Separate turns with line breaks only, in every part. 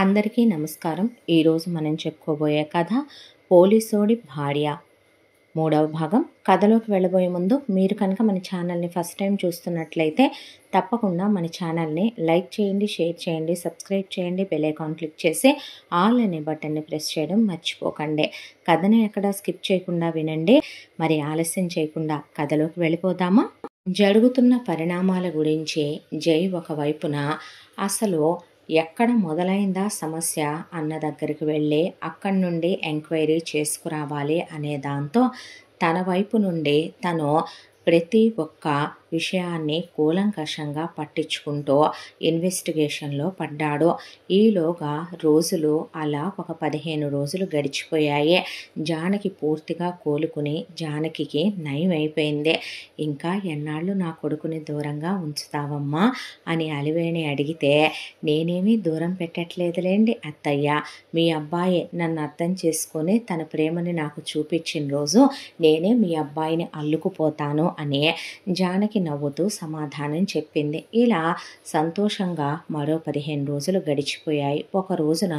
అందరికీ నమస్కారం. ఈరోజు మనం చెప్పుకోబోయే కథ పోలీసోడి భార్య మూడవ భాగం. కథలోకి వెళ్ళబోయే ముందు మీరు కనుక మన ఛానల్ని ఫస్ట్ టైం చూస్తున్నట్లయితే తప్పకుండా మన ఛానల్ని లైక్ చేయండి, షేర్ చేయండి, సబ్స్క్రైబ్ చేయండి, బెల్ ఐకాన్ క్లిక్ చేసి ఆల్ అనే బటన్ని ప్రెస్ చేయడం మర్చిపోకండి. కథని ఎక్కడా స్కిప్ చేయకుండా వినండి. మరి ఆలస్యం చేయకుండా కథలోకి వెళ్ళిపోదామా? జరుగుతున్న పరిణామాల గురించి జై ఒకవైపున అసలు ఎక్కడ మొదలైందా సమస్య అన్న దగ్గరికి వెళ్ళి అక్కడి నుండి ఎంక్వైరీ చేసుకురావాలి అనే దాంతో తన వైపు నుండి తను ప్రతి ఒక్క విషయాన్ని కూలంకషంగా పట్టించుకుంటూ ఇన్వెస్టిగేషన్లో పడ్డాడు. ఈలోగా రోజులు అలా ఒక 15 రోజులు గడిచిపోయాయి. జానకి పూర్తిగా కోలుకుని జానకి నయం అయిపోయింది. ఇంకా ఎన్నాళ్ళు నా కొడుకుని దూరంగా ఉంచుతావమ్మా అని అలివేణి అడిగితే, నేనేమీ దూరం పెట్టట్లేదులేండి అత్తయ్య, మీ అబ్బాయి నన్ను అర్థం చేసుకొని తన ప్రేమని నాకు చూపించిన రోజు నేనే మీ అబ్బాయిని అల్లుకుపోతాను అని జానకి నవ్వుతూ సమాధానం చెప్పింది. ఇలా సంతోషంగా మరో 15 రోజులు గడిచిపోయాయి. ఒక రోజున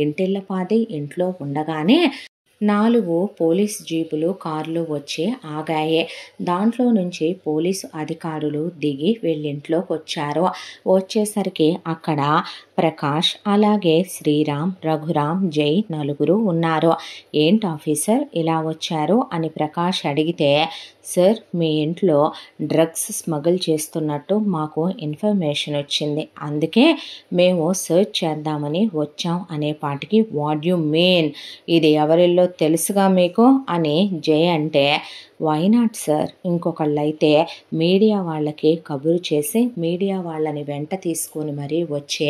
ఇంటిల్లపాది ఇంట్లో ఉండగానే 4 పోలీస్ జీపులు, కార్లు వచ్చి ఆగాయి. దాంట్లో నుంచి పోలీసు అధికారులు దిగి వీళ్ళింట్లోకి వచ్చారు. వచ్చేసరికి అక్కడ ప్రకాష్, అలాగే శ్రీరామ్, రఘురామ్, జై నలుగురు ఉన్నారు. ఏంటి ఆఫీసర్ ఇలా వచ్చారు అని ప్రకాష్ అడిగితే, సార్ మీ ఇంట్లో డ్రగ్స్ స్మగుల్ చేస్తున్నట్టు మాకు ఇన్ఫర్మేషన్ వచ్చింది, అందుకే మేము సర్చ్ చేద్దామని వచ్చాం అనేపాటికి, వాట్ యు మీన్, ఇది ఎవరిల్లో తెలుసుగా మీకు అని జై అంటే, వై నాట్ సార్, ఇంకొకళ్ళైతే మీడియా వాళ్ళకి కబురు చేసి మీడియా వాళ్ళని వెంట తీసుకొని మరీ వచ్చే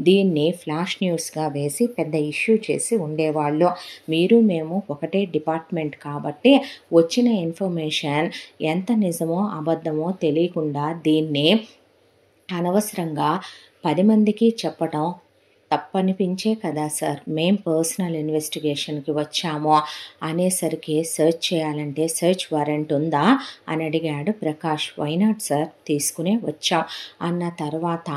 దీన్ని ఫ్లాష్ న్యూస్గా వేసి పెద్ద ఇష్యూ చేసి ఉండేవాళ్ళు. మీరు మేము ఒకటే డిపార్ట్మెంట్ కాబట్టి వచ్చిన ఇన్ఫర్మేషన్ ఎంత నిజమో అబద్ధమో తెలియకుండా దీన్ని అనవసరంగా 10 మందికి చెప్పటం తప్పనిపించే కదా సార్ మేం పర్సనల్ ఇన్వెస్టిగేషన్కి వచ్చాము అనేసరికి, సర్చ్ చేయాలంటే సర్చ్ వారెంట్ ఉందా అని అడిగాడు ప్రకాష్. వైనాట్ సార్, తీసుకునే వచ్చాం అన్న తర్వాత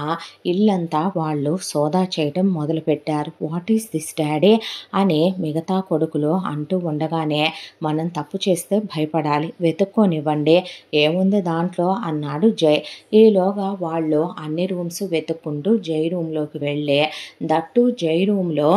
ఇల్లంతా వాళ్ళు సోదా చేయడం మొదలుపెట్టారు. వాట్ ఈస్ దిస్ డాడీ అని మిగతా కొడుకులు అంటూ ఉండగానే, మనం తప్పు చేస్తే భయపడాలి, వెతుక్కోనివ్వండి, ఏముంది దాంట్లో అన్నాడు జై. ఈలోగా వాళ్ళు అన్ని రూమ్స్ వెతుక్కుంటూ జై రూమ్లోకి వెళ్ళి, దట్టు జై రూమ్లో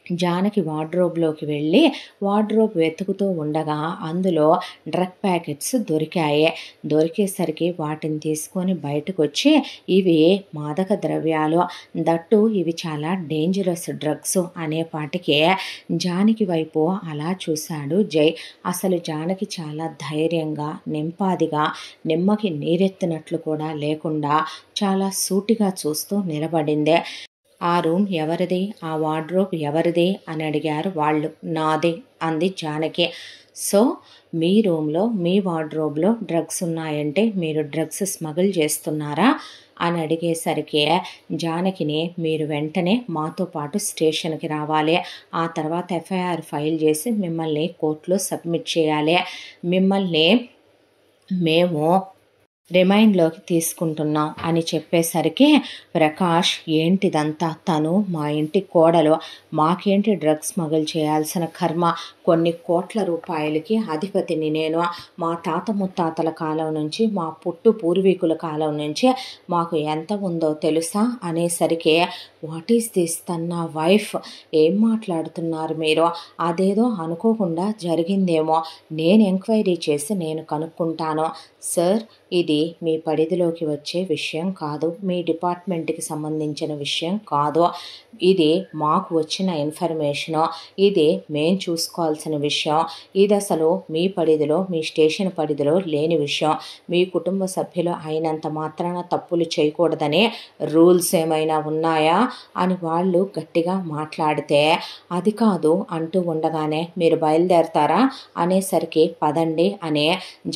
జానకి వార్డ్రోబ్లోకి వెళ్ళి వార్డ్రోబ్ వెతుకుతూ ఉండగా అందులో డ్రగ్ ప్యాకెట్స్ దొరికాయి. దొరికేసరికి వాటిని తీసుకొని బయటకు వచ్చి, ఇవి మాదక ద్రవ్యాలు, దట్టు ఇవి చాలా డేంజరస్ డ్రగ్స్ అనేపాటికి జానకి వైపు అలా చూశాడు జై. అసలు జానకి చాలా ధైర్యంగా, నింపాదిగా, నిమ్మకి నీరెత్తినట్లు కూడా లేకుండా చాలా సూటిగా చూస్తూ నిలబడింది. ఆ రూమ్ ఎవరిది, ఆ వార్డ్రోబ్ ఎవరిది అని అడిగారు వాళ్ళు. నాదే అంది జానకి. సో మీ రూమ్లో మీ వార్డ్రోబ్లో డ్రగ్స్ ఉన్నాయంటే మీరు డ్రగ్స్ స్మగుల్ చేస్తున్నారా అని అడిగేసరికి జానకిని, మీరు వెంటనే మాతో పాటు స్టేషన్కి రావాలి, ఆ తర్వాత ఎఫ్ఐఆర్ ఫైల్ చేసి మిమ్మల్ని కోర్టులో సబ్మిట్ చేయాలి, మిమ్మల్ని మేము రిమైండ్లోకి తీసుకుంటున్నాం అని చెప్పేసరికి ప్రకాష్, ఏంటిదంతా, తను మా ఇంటి కోడలు, మాకేంటి డ్రగ్స్ స్మగుల్ చేయాల్సిన కర్మ, కొన్ని కోట్ల రూపాయలకి అధిపతిని నేను, మా తాత ముత్తాతల కాలం నుంచి, మా పూర్వీకుల కాలం నుంచి మాకు ఎంత ఉందో తెలుసా అనేసరికి, వాట్ ఈస్ దిస్, తన వైఫ్, ఏం మాట్లాడుతున్నారు మీరు, అదేదో అనుకోకుండా జరిగిందేమో, నేను ఎంక్వైరీ చేసి నేను కనుక్కుంటాను సార్, ఇది మీ పరిధిలోకి వచ్చే విషయం కాదు, మీ డిపార్ట్మెంట్కి సంబంధించిన విషయం కాదు, ఇది మాకు వచ్చిన ఇన్ఫర్మేషను, ఇది మేం చూసుకోవాల్సిన విషయం, ఇది అసలు మీ పరిధిలో, మీ స్టేషన్ పరిధిలో లేని విషయం, మీ కుటుంబ సభ్యులు అయినంత మాత్రాన తప్పులు చేయకూడదని రూల్స్ ఏమైనా ఉన్నాయా అని వాళ్ళు గట్టిగా మాట్లాడితే, అది కాదు అంటూ ఉండగానే, మీరు బయలుదేరతారా అనేసరికి, పదండి అనే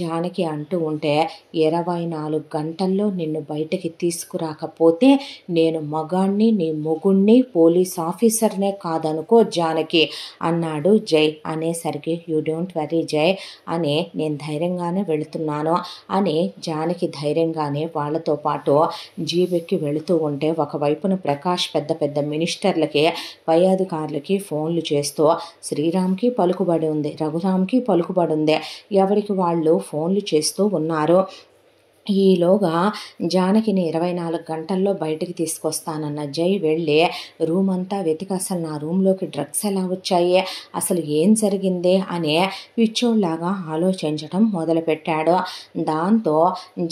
జానకి అంటూ ఉంటే, 24 గంటల్లో నిన్ను బయటకి తీసుకురాకపోతే నేను మగాణ్ణి, నీ మొగుణ్ణి, పోలీస్ ఆఫీసర్నే కాదనుకో జానకి అన్నాడు జై. అనేసరికి, యూ డోంట్ వరీ జై అని, నేను ధైర్యంగానే వెళుతున్నాను అని జానకి ధైర్యంగానే వాళ్ళతో పాటు జీబెక్కి వెళుతూ ఉంటే, ఒకవైపున ప్రకాష్ ప్రకాష్ పెద్ద పెద్ద మినిస్టర్లకి, పై అధికారులకి ఫోన్లు చేస్తూ శ్రీరామ్కి పలుకుబడి ఉంది, రఘురామ్కి పలుకుబడి ఉంది, ఎవరికి వాళ్ళు ఫోన్లు చేస్తూ ఉన్నారు. ఈలోగా జానకిని 24 గంటల్లో బయటికి తీసుకొస్తానన్న జై వెళ్ళి రూమ్ అంతా వెతికి అసలు నా రూమ్లోకి డ్రగ్స్ ఎలా వచ్చాయి, అసలు ఏం జరిగింది అనే పిచ్చోళ్లాగా ఆలోచించడం మొదలుపెట్టాడు. దాంతో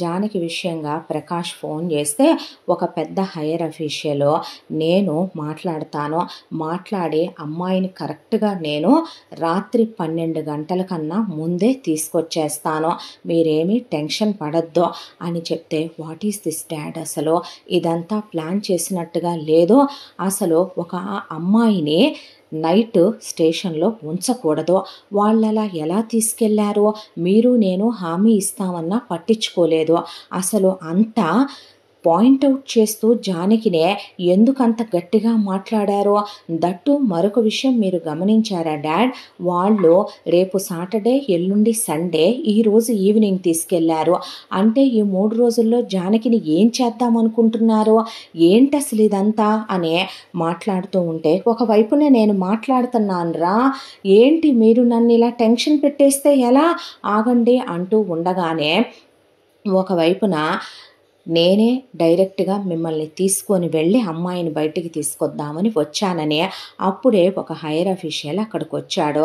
జానకి విషయంగా ప్రకాష్ ఫోన్ చేస్తే ఒక పెద్ద హైయర్ అఫీషియల్ నేను మాట్లాడతాను, మాట్లాడి అమ్మాయిని కరెక్ట్గా నేను రాత్రి 12 గంటల కన్నా ముందే తీసుకొచ్చేస్తాను, మీరేమీ టెన్షన్ పడద్దు అని చెప్తే వాట్ ఈస్ దిస్ డాడ్, అసలు ఇదంతా ప్లాన్ చేసినట్టుగా లేదు, అసలు ఒక అమ్మాయిని నైట్ స్టేషన్లో ఉంచకూడదు, వాళ్ళలా ఎలా తీసుకెళ్లారో మీరు నేను హామీ ఇస్తామన్నా పట్టించుకోలేదు, అసలు అంతా పాయింట్అవుట్ చేస్తూ జానకినే ఎందుకంత గట్టిగా మాట్లాడారో. దట్టు మరొక విషయం మీరు గమనించారా డాడ్, వాళ్ళు రేపు సాటర్డే ఎల్లుండి సండే ఈరోజు ఈవినింగ్ తీసుకెళ్లారు, అంటే ఈ 3 రోజుల్లో జానకిని ఏం చేద్దామనుకుంటున్నారో, ఏంటి అసలు ఇదంతా అనే మాట్లాడుతూ ఉంటే ఒకవైపునే నేను మాట్లాడుతున్నాను రా, ఏంటి మీరు నన్ను ఇలా టెన్షన్ పెట్టేస్తే ఎలా, ఆగండి అంటూ ఉండగానే ఒకవైపున నేనే డైరెక్ట్గా మిమ్మల్ని తీసుకొని వెళ్ళి అమ్మాయిని బయటికి తీసుకొద్దామని వచ్చానని అప్పుడే ఒక హైయర్ అఫీషియల్ అక్కడికి వచ్చాడు.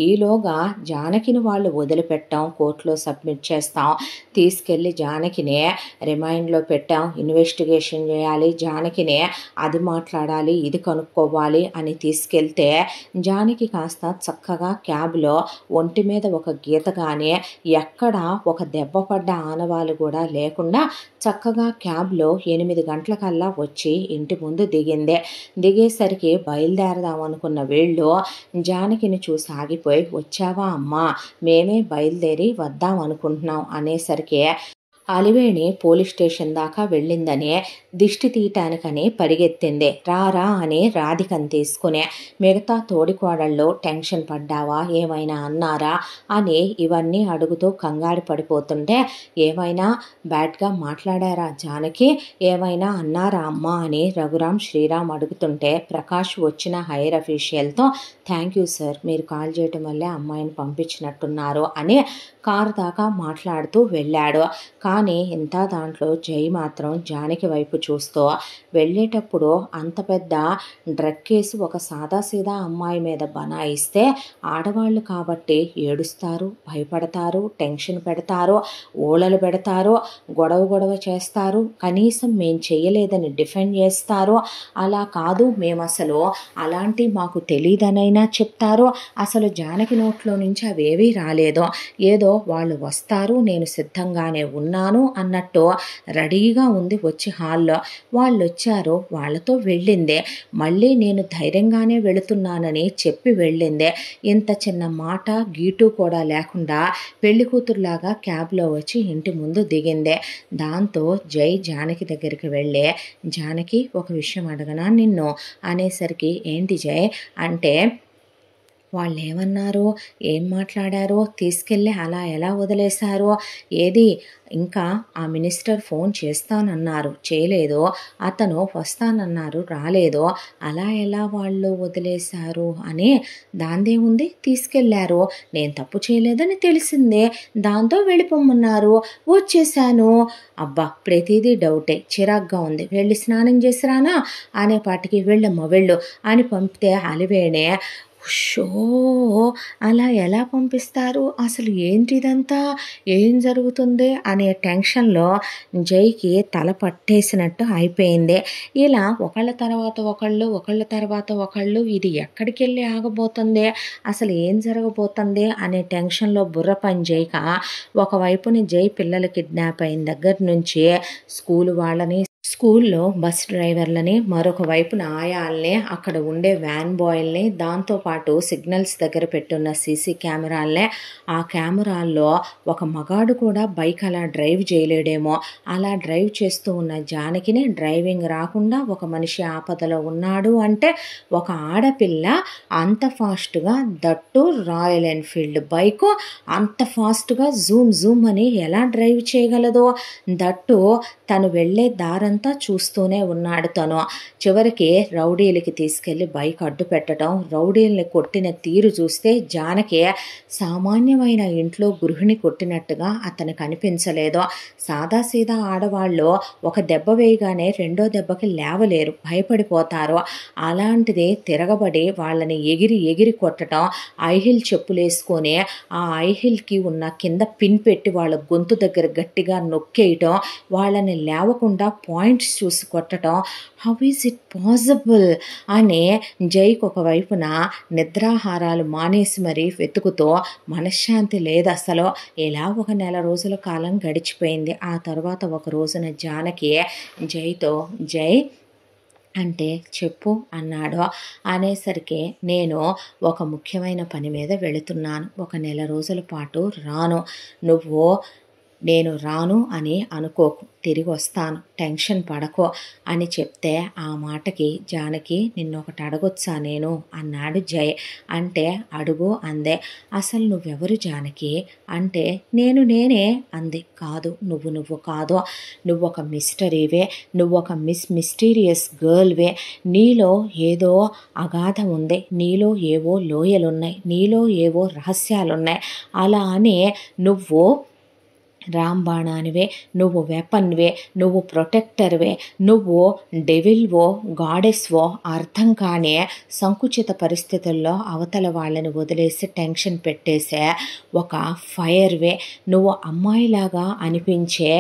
ఈలోగా జానకిని వాళ్ళు వదిలిపెట్టాం, కోర్టులో సబ్మిట్ చేస్తాం, తీసుకెళ్ళి జానకినే రిమైండ్లో పెట్టాం, ఇన్వెస్టిగేషన్ చేయాలి, జానకినే అది మాట్లాడాలి ఇది కనుక్కోవాలి అని తీసుకెళ్తే జానకి కాస్త చక్కగా క్యాబ్లో ఒంటి మీద ఒక గీత కానీ ఎక్కడ ఒక దెబ్బ పడ్డ ఆనవాళ్ళు కూడా లేకుండా చక్కగా క్యాబ్లో 8 గంటలకల్లా వచ్చి ఇంటి ముందు దిగిందే. దిగేసరికి బయలుదేరదాం అనుకున్న వీళ్ళు జానకిని చూసి ఆగిపోయి, వచ్చావా అమ్మా, మేమే బయలుదేరి వద్దాం అనుకుంటున్నాం అనేసరికి అలివేణి పోలీస్ స్టేషన్ దాకా వెళ్ళిందని దిష్టి తీయటానికని పరిగెత్తింది. రారా అని రాధికని తీసుకునే. మిగతా తోడికోడళ్ళు టెన్షన్ పడ్డావా, ఏమైనా అన్నారా అని ఇవన్నీ అడుగుతూ కంగారు పడిపోతుంటే, ఏమైనా బ్యాడ్గా మాట్లాడారా జానకి, ఏమైనా అన్నారా అమ్మా అని రఘురామ్ శ్రీరామ్ అడుగుతుంటే ప్రకాష్ వచ్చిన హైయర్ అఫీషియల్తో థ్యాంక్ యూ సార్, మీరు కాల్ చేయటం వల్లే అమ్మాయిని పంపించినట్టున్నారు అని కారు దాకా మాట్లాడుతూ వెళ్ళాడు. కానీ ఇంత దాంట్లో జై మాత్రం జానకి వైపు చూస్తూ, వెళ్ళేటప్పుడు అంత పెద్ద డ్రగ్ కేసు ఒక సాదాసీదా అమ్మాయి మీద బనాయిస్తే ఆడవాళ్ళు కాబట్టి ఏడుస్తారు, భయపడతారు, టెన్షన్ పెడతారు, ఓళలు పెడతారు, గొడవ చేస్తారు, కనీసం మేం చేయలేదని డిఫెండ్ చేస్తారు, అలా కాదు మేము అసలు అలాంటి మాకు తెలియదనైనా చెప్తారు. అసలు జానకి నోట్లో నుంచి అవేవీ రాలేదు, ఏదో వాళ్ళు వస్తారు నేను సిద్ధంగానే ఉన్నాను అన్నట్టు రెడీగా ఉంది. వచ్చి హాల్లో వాళ్ళు వచ్చారు, వాళ్ళతో వెళ్ళిందే, మళ్ళీ నేను ధైర్యంగానే వెళుతున్నానని చెప్పి వెళ్ళిందే. ఇంత చిన్న మాట గీటు కూడా లేకుండా పెళ్లి కూతురులాగా క్యాబ్లో వచ్చి ఇంటి ముందు దిగిందే. దాంతో జై జానకి దగ్గరికి వెళ్ళి, జానకి ఒక విషయం అడగనా నిన్ను అనేసరికి ఏంటి జై అంటే, వాళ్ళు ఏమన్నారో ఏం మాట్లాడారో, తీసుకెళ్ళి అలా ఎలా వదిలేశారో, ఏది ఇంకా ఆ మినిస్టర్ ఫోన్ చేస్తానన్నారు చేయలేదు, అతను వస్తానన్నారు రాలేదు, అలా ఎలా వాళ్ళు వదిలేశారు అని. దాందేముంది, తీసుకెళ్లారు, నేను తప్పు చేయలేదని తెలిసిందే, దాంతో వెళ్ళిపోమన్నారు, వచ్చేసాను. అబ్బా ప్రతిదీ డౌటే, చిరాగ్గా ఉంది, వెళ్ళి స్నానం చేసిరానా అనేపాటికి వెళ్ళమ్మా వెళ్ళు అని పంపితే అలివేణే షో అలా ఎలా పంపిస్తారు, అసలు ఏంటిదంతా, ఏం జరుగుతుంది అనే టెన్షన్లో జైకి తల పట్టేసినట్టు అయిపోయింది. ఇలా ఒకళ్ళ తర్వాత ఒకళ్ళు ఇది ఎక్కడికి వెళ్ళి ఆగబోతుంది, అసలు ఏం జరగబోతుంది అనే టెన్షన్లో బుర్ర పని చేయక ఒకవైపుని జై పిల్లలు కిడ్నాప్ అయిన దగ్గర నుంచి స్కూల్ వాళ్ళని, స్కూల్లో బస్ డ్రైవర్లని, మరొక వైపున ఆయాల్ని, అక్కడ ఉండే వ్యాన్ బాయ్ల్ని, దాంతోపాటు సిగ్నల్స్ దగ్గర పెట్టున్న సీసీ కెమెరాల్ని, ఆ కెమెరాల్లో ఒక మగాడు కూడా బైక్ అలా డ్రైవ్ చేయలేడేమో, అలా డ్రైవ్ చేస్తూ ఉన్న జానకిని డ్రైవింగ్ రాకుండా ఒక మనిషి ఆపదలో ఉన్నాడు అంటే ఒక ఆడపిల్ల అంత ఫాస్ట్గా, దట్టు రాయల్ ఎన్ఫీల్డ్ బైకు అంత ఫాస్ట్గా జూమ్ అని ఎలా డ్రైవ్ చేయగలదో, దట్టు తను వెళ్ళే దారంతా రోజంతా చూస్తూనే ఉన్నాడు తను. చివరికి రౌడీలకి తీసుకెళ్లి బైక్ అడ్డు పెట్టడం, రౌడీల్ని కొట్టిన తీరు చూస్తే జానకి సామాన్యమైన ఇంట్లో గృహిణి కొట్టినట్టుగా అతనికి అనిపించలేదు. సాదాసీదా ఆడవాళ్ళు ఒక దెబ్బ వేయగానే రెండో దెబ్బకి లేవలేరు, భయపడిపోతారు. అలాంటిది తిరగబడి వాళ్ళని ఎగిరి కొట్టడం, ఐహిల్ చెప్పులేసుకొని ఆ ఐహిల్కి ఉన్న కింద పిన్ పెట్టి వాళ్ళ గొంతు దగ్గర గట్టిగా నొక్కేయటం, వాళ్ళని లేవకుండా పాయింట్స్ చూసి కొట్టడం. హౌ ఈజ్ ఇట్ పాసిబుల్ అని జైకి ఒకవైపున నిద్రాహారాలు మానేసి మరీ వెతుకుతూ మనశ్శాంతి లేదు అసలు. ఇలా ఒక నెల రోజుల కాలం గడిచిపోయింది. ఆ తర్వాత ఒక రోజున జానకి జైతో, జై అంటే చెప్పు అన్నాడు. అనేసరికి నేను ఒక ముఖ్యమైన పని మీద వెళుతున్నాను, ఒక నెల రోజుల పాటు రాను. నేను రాను అని అనుకోకు, తిరిగి వస్తాను, టెన్షన్ పడకో అని చెప్తే ఆ మాటకి జానకి నిన్నొకటి అడగొచ్చా నేను అన్నాడు జై. అంటే అడుగు అందే. అసలు నువ్వెవరు జానకి అంటే నేనే అంది. కాదు, నువ్వు కాదు, నువ్వొక మిస్టరీవే, నువ్వొక మిస్టీరియస్ గర్ల్వే. నీలో ఏదో అగాధం ఉంది, నీలో ఏవో లోయలున్నాయి, నీలో ఏవో రహస్యాలున్నాయి. అలా అని నువ్వు రాంబాణానివే, నువ్వు వెపన్వే, నువ్వు ప్రొటెక్టర్వే, నువ్వు డెవిల్వో గాడెస్వో అర్థం కాని సంకుచిత పరిస్థితుల్లో అవతల వాళ్ళని వదిలేసి టెన్షన్ పెట్టేసే ఒక ఫైర్వే. నువ్వు అమ్మాయిలాగా అనిపించే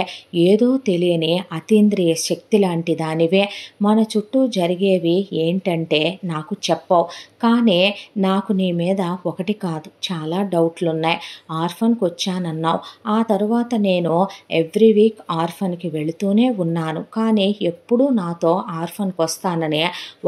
ఏదో తెలియని అతీంద్రియ శక్తి లాంటి దానివే. మన చుట్టూ జరిగేవి ఏంటంటే నాకు చెప్పవు, కానీ నాకు నీ మీద ఒకటి కాదు చాలా డౌట్లున్నాయి. ఆర్ఫన్కి వచ్చానన్నావు, ఆ తరువాత నేను ఎవ్రీ వీక్ ఆర్ఫన్కి వెళుతూనే ఉన్నాను, కానీ ఎప్పుడూ నాతో ఆర్ఫన్కి వస్తానని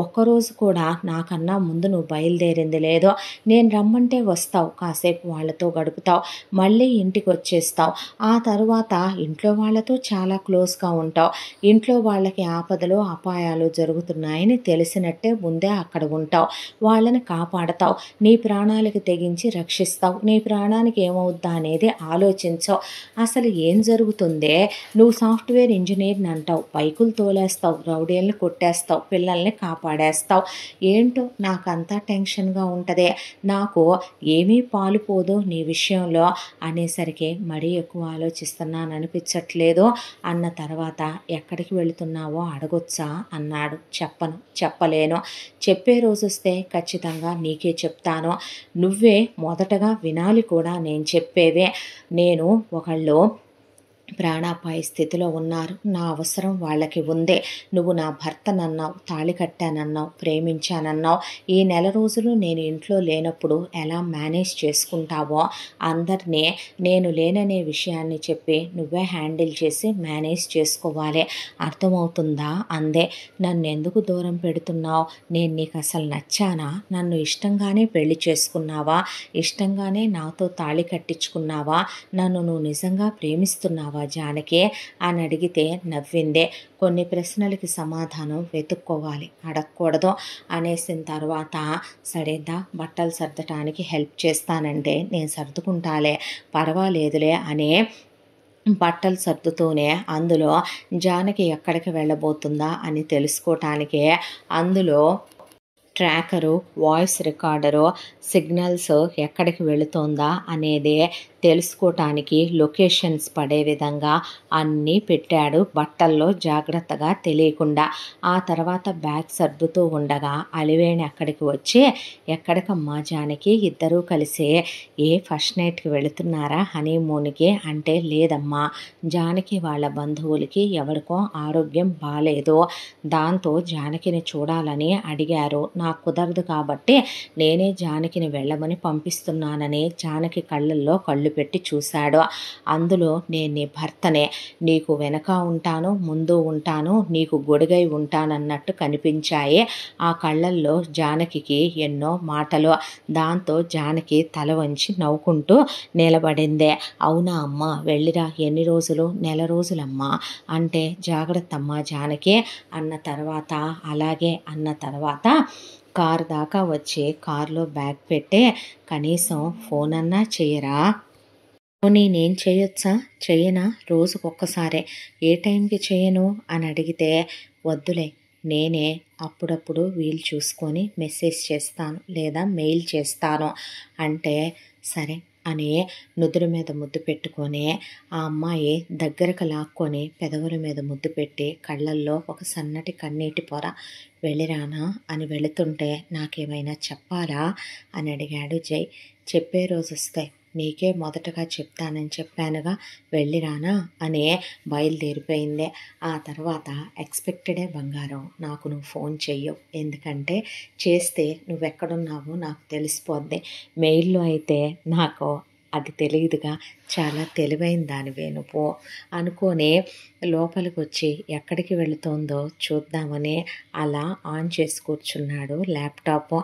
ఒక్కరోజు కూడా నాకన్నా ముందు నువ్వు బయలుదేరింది లేదో. నేను రమ్మంటే వస్తావు, కాసేపు వాళ్ళతో గడుపుతావు, మళ్ళీ ఇంటికి వచ్చేస్తావు. ఆ తరువాత ఇంట్లో వాళ్ళతో చాలా క్లోజ్గా ఉంటావు. ఇంట్లో వాళ్ళకి ఆపదలు అపాయాలు జరుగుతున్నాయని తెలిసినట్టే ముందే అక్కడ ఉంటావు, వాళ్ళని కాపాడతావు, నీ ప్రాణాలకు తెగించి రక్షిస్తావు. నీ ప్రాణానికి ఏమవుద్దా అనేది ఆలోచించవు. అసలు ఏం జరుగుతుందే? నువ్వు సాఫ్ట్వేర్ ఇంజనీర్ని అంటావు, బైకులు తోలేస్తావు, రౌడీల్ని కొట్టేస్తావు, పిల్లల్ని కాపాడేస్తావు. ఏంటో నాకంతా టెన్షన్గా ఉంటుంది, నాకు ఏమీ పాలుపోదు నీ విషయంలో అనేసరికి మరీ ఎక్కువ ఆలోచిస్తున్నాను అనిపించట్లేదు అన్న తర్వాత ఎక్కడికి వెళుతున్నావో అడగొచ్చా అన్నాడు. చెప్పలేను, చెప్పే రోజు వస్తే ఖచ్చితంగా నీకే చెప్తాను. నువ్వే మొదటగా వినాలి కూడా నేను చెప్పేవే. నేను ఒకళ్ళు ప్రాణాపాయ స్థితిలో ఉన్నారు, నా అవసరం వాళ్ళకి ఉందే. నువ్వు నా భర్తనన్నావు, తాళి కట్టానన్నావు, ప్రేమించానన్నావు. ఈ నెల రోజులు నేను ఇంట్లో లేనప్పుడు ఎలా మేనేజ్ చేసుకుంటావో అందరినీ నేను లేననే విషయాన్ని చెప్పి నువ్వే హ్యాండిల్ చేసి మేనేజ్ చేసుకోవాలి, అర్థమవుతుందా అందే. నన్ను ఎందుకు దూరం పెడుతున్నావు? నేను నీకు అసలు నచ్చానా? నన్ను ఇష్టంగానే పెళ్లి చేసుకున్నావా? ఇష్టంగానే నాతో తాళి కట్టించుకున్నావా? నన్ను నువ్వు నిజంగా ప్రేమిస్తున్నావా జానకి అని అడిగితే నవ్విందే. కొన్ని ప్రశ్నలకి సమాధానం వెతుక్కోవాలి, అడగకూడదు అనేసిన తర్వాత సరేదా బట్టలు సర్దటానికి హెల్ప్ చేస్తానంటే నేను సర్దుకుంటాలే, పర్వాలేదులే అని బట్టలు సర్దుతూనే అందులో జానకి ఎక్కడికి వెళ్ళబోతుందా అని తెలుసుకోవటానికే అందులో ట్రాకరు, వాయిస్ రికార్డరు, సిగ్నల్స్ ఎక్కడికి వెళుతోందా అనేది తెలుసుకోవటానికి లొకేషన్స్ పడే విధంగా అన్నీ పెట్టాడు బట్టల్లో జాగ్రత్తగా తెలియకుండా. ఆ తర్వాత బ్యాగ్ సర్దుతూ ఉండగా అలివేణి అక్కడికి వచ్చి ఎక్కడికమ్మా జానకి, ఇద్దరూ కలిసి ఫస్ట్ నైట్కి వెళుతున్నారా హనీమూన్కి అంటే లేదమ్మా, జానకి వాళ్ళ బంధువులకి ఎవరికో ఆరోగ్యం బాలేదు, దాంతో జానకిని చూడాలని అడిగారు, నాకు కుదరదు కాబట్టి నేనే జానకిని వెళ్ళమని పంపిస్తున్నానని జానకి కళ్ళల్లో కళ్ళు పెట్టి చూశాడు. అందులో నేను నీ భర్తనే, నీకు వెనక ఉంటాను ముందు ఉంటాను, నీకు గొడుగై ఉంటానన్నట్టు కనిపించాయి ఆ కళ్ళల్లో జానకికి ఎన్నో మాటలు. దాంతో జానకి తల వంచి నవ్వుకుంటూ నిలబడిందే. అవునా అమ్మ, వెళ్ళిరా, ఎన్ని రోజులు? నెల రోజులమ్మా అంటే జాగ్రత్త అమ్మా జానకి అన్న తర్వాత అలాగే అన్న తర్వాత కారు దాకా వచ్చి కారులో బ్యాగ్ పెట్టే కనీసం ఫోన్ అన్నా చేయరా నేనేం చేయొచ్చా? చెయ్యనా? రోజుకొక్కసారే. ఏ టైంకి చేయను అని అడిగితే, వద్దులే నేనే అప్పుడప్పుడు వీలు చూసుకొని మెసేజ్ చేస్తాను లేదా మెయిల్ చేస్తాను అంటే, సరే అని నుదురు మీద ముద్దు పెట్టుకొని ఆ అమ్మాయి దగ్గరకు లాక్కొని పెదవుల మీద ముద్దు పెట్టి కళ్ళల్లో ఒక సన్నటి కన్నీటి పొర. వెళ్ళిరానా అని వెళుతుంటే, నాకేమైనా చెప్పాలా అని అడిగాడు జై. చెప్పే రోజు వస్తే నీకే మొదటగా చెప్తానని చెప్పానుగా, వెళ్ళిరానా అని బయలుదేరిపోయిందే. ఆ తర్వాత ఎక్స్పెక్టెడే బంగారం, నాకు నువ్వు ఫోన్ చెయ్యవు, ఎందుకంటే చేస్తే నువ్వెక్కడున్నావో నాకు తెలిసిపోద్ది. మెయిల్లో అయితే నాకు అది తెలియదుగా, చాలా తెలివైన దానివే నువ్వు అనుకొని లోపలికి వచ్చి ఎక్కడికి వెళుతోందో చూద్దామని అలా ఆన్ చేసి కూర్చున్నాడు ల్యాప్టాప్.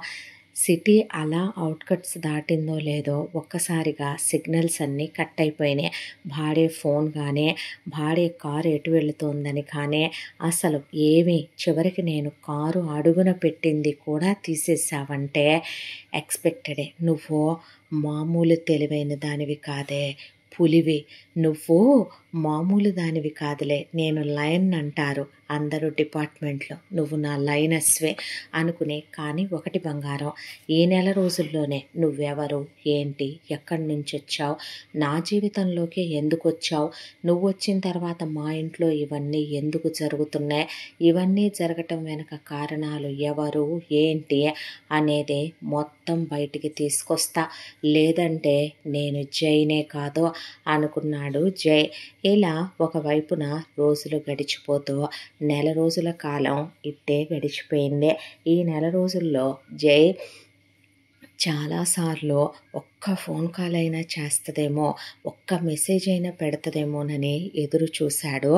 సిటీ అలా అవుట్కట్స్ దాటిందో లేదో ఒక్కసారిగా సిగ్నల్స్ అన్నీ కట్ అయిపోయినాయి. భార్య ఫోన్ కానీ, భార్య కారు ఎటు వెళుతోందని కానీ అసలు ఏమీ, చివరికి నేను కారు అడుగున పెట్టింది కూడా తీసేసావంటే ఎక్స్పెక్టెడే. నువ్వు మామూలు తెలివైన దానివి కాదే, పులివి. నువ్వు మామూలు దానివి కాదులే, నేను లయన్ అంటారు అందరూ డిపార్ట్మెంట్లో, నువ్వు నా లయనస్వే అనుకునే. కానీ ఒకటి బంగారం, ఈ నెల రోజుల్లోనే నువ్వెవరు, ఏంటి, ఎక్కడి నుంచి వచ్చావు, నా జీవితంలోకి ఎందుకు వచ్చావు, నువ్వు వచ్చిన తర్వాత మా ఇంట్లో ఇవన్నీ ఎందుకు జరుగుతున్నాయి, ఇవన్నీ జరగటం వెనక కారణాలు ఎవరు, ఏంటి అనేది మొత్తం బయటికి తీసుకొస్తా, లేదంటే నేను జైనే కాదు అనుకున్నాడు జై. ఇలా ఒకవైపున రోజులు గడిచిపోతూ నెల రోజుల కాలం ఇట్టే గడిచిపోయింది. ఈ నెల రోజుల్లో జై చాలాసార్లు ఒక్క ఫోన్ కాల్ అయినా చేస్తుందేమో, ఒక్క మెసేజ్ అయినా పెడుతుందేమోనని ఎదురు చూశాడు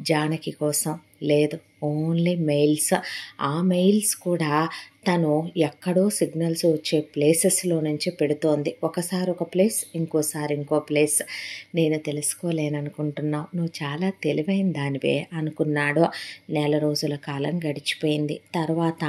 జానకి కోసం. లేదు, ఓన్లీ మెయిల్స్. ఆ మెయిల్స్ కూడా తను ఎక్కడో సిగ్నల్స్ వచ్చే ప్లేసెస్లో నుంచి పెడుతోంది. ఒకసారి ఒక ప్లేస్, ఇంకోసారి ఇంకో ప్లేస్. నేను తెలుసుకోలేననుకుంటున్నావు, నువ్వు చాలా తెలివైన దానివే అనుకున్నాడు. నెల రోజుల కాలం గడిచిపోయింది. తర్వాత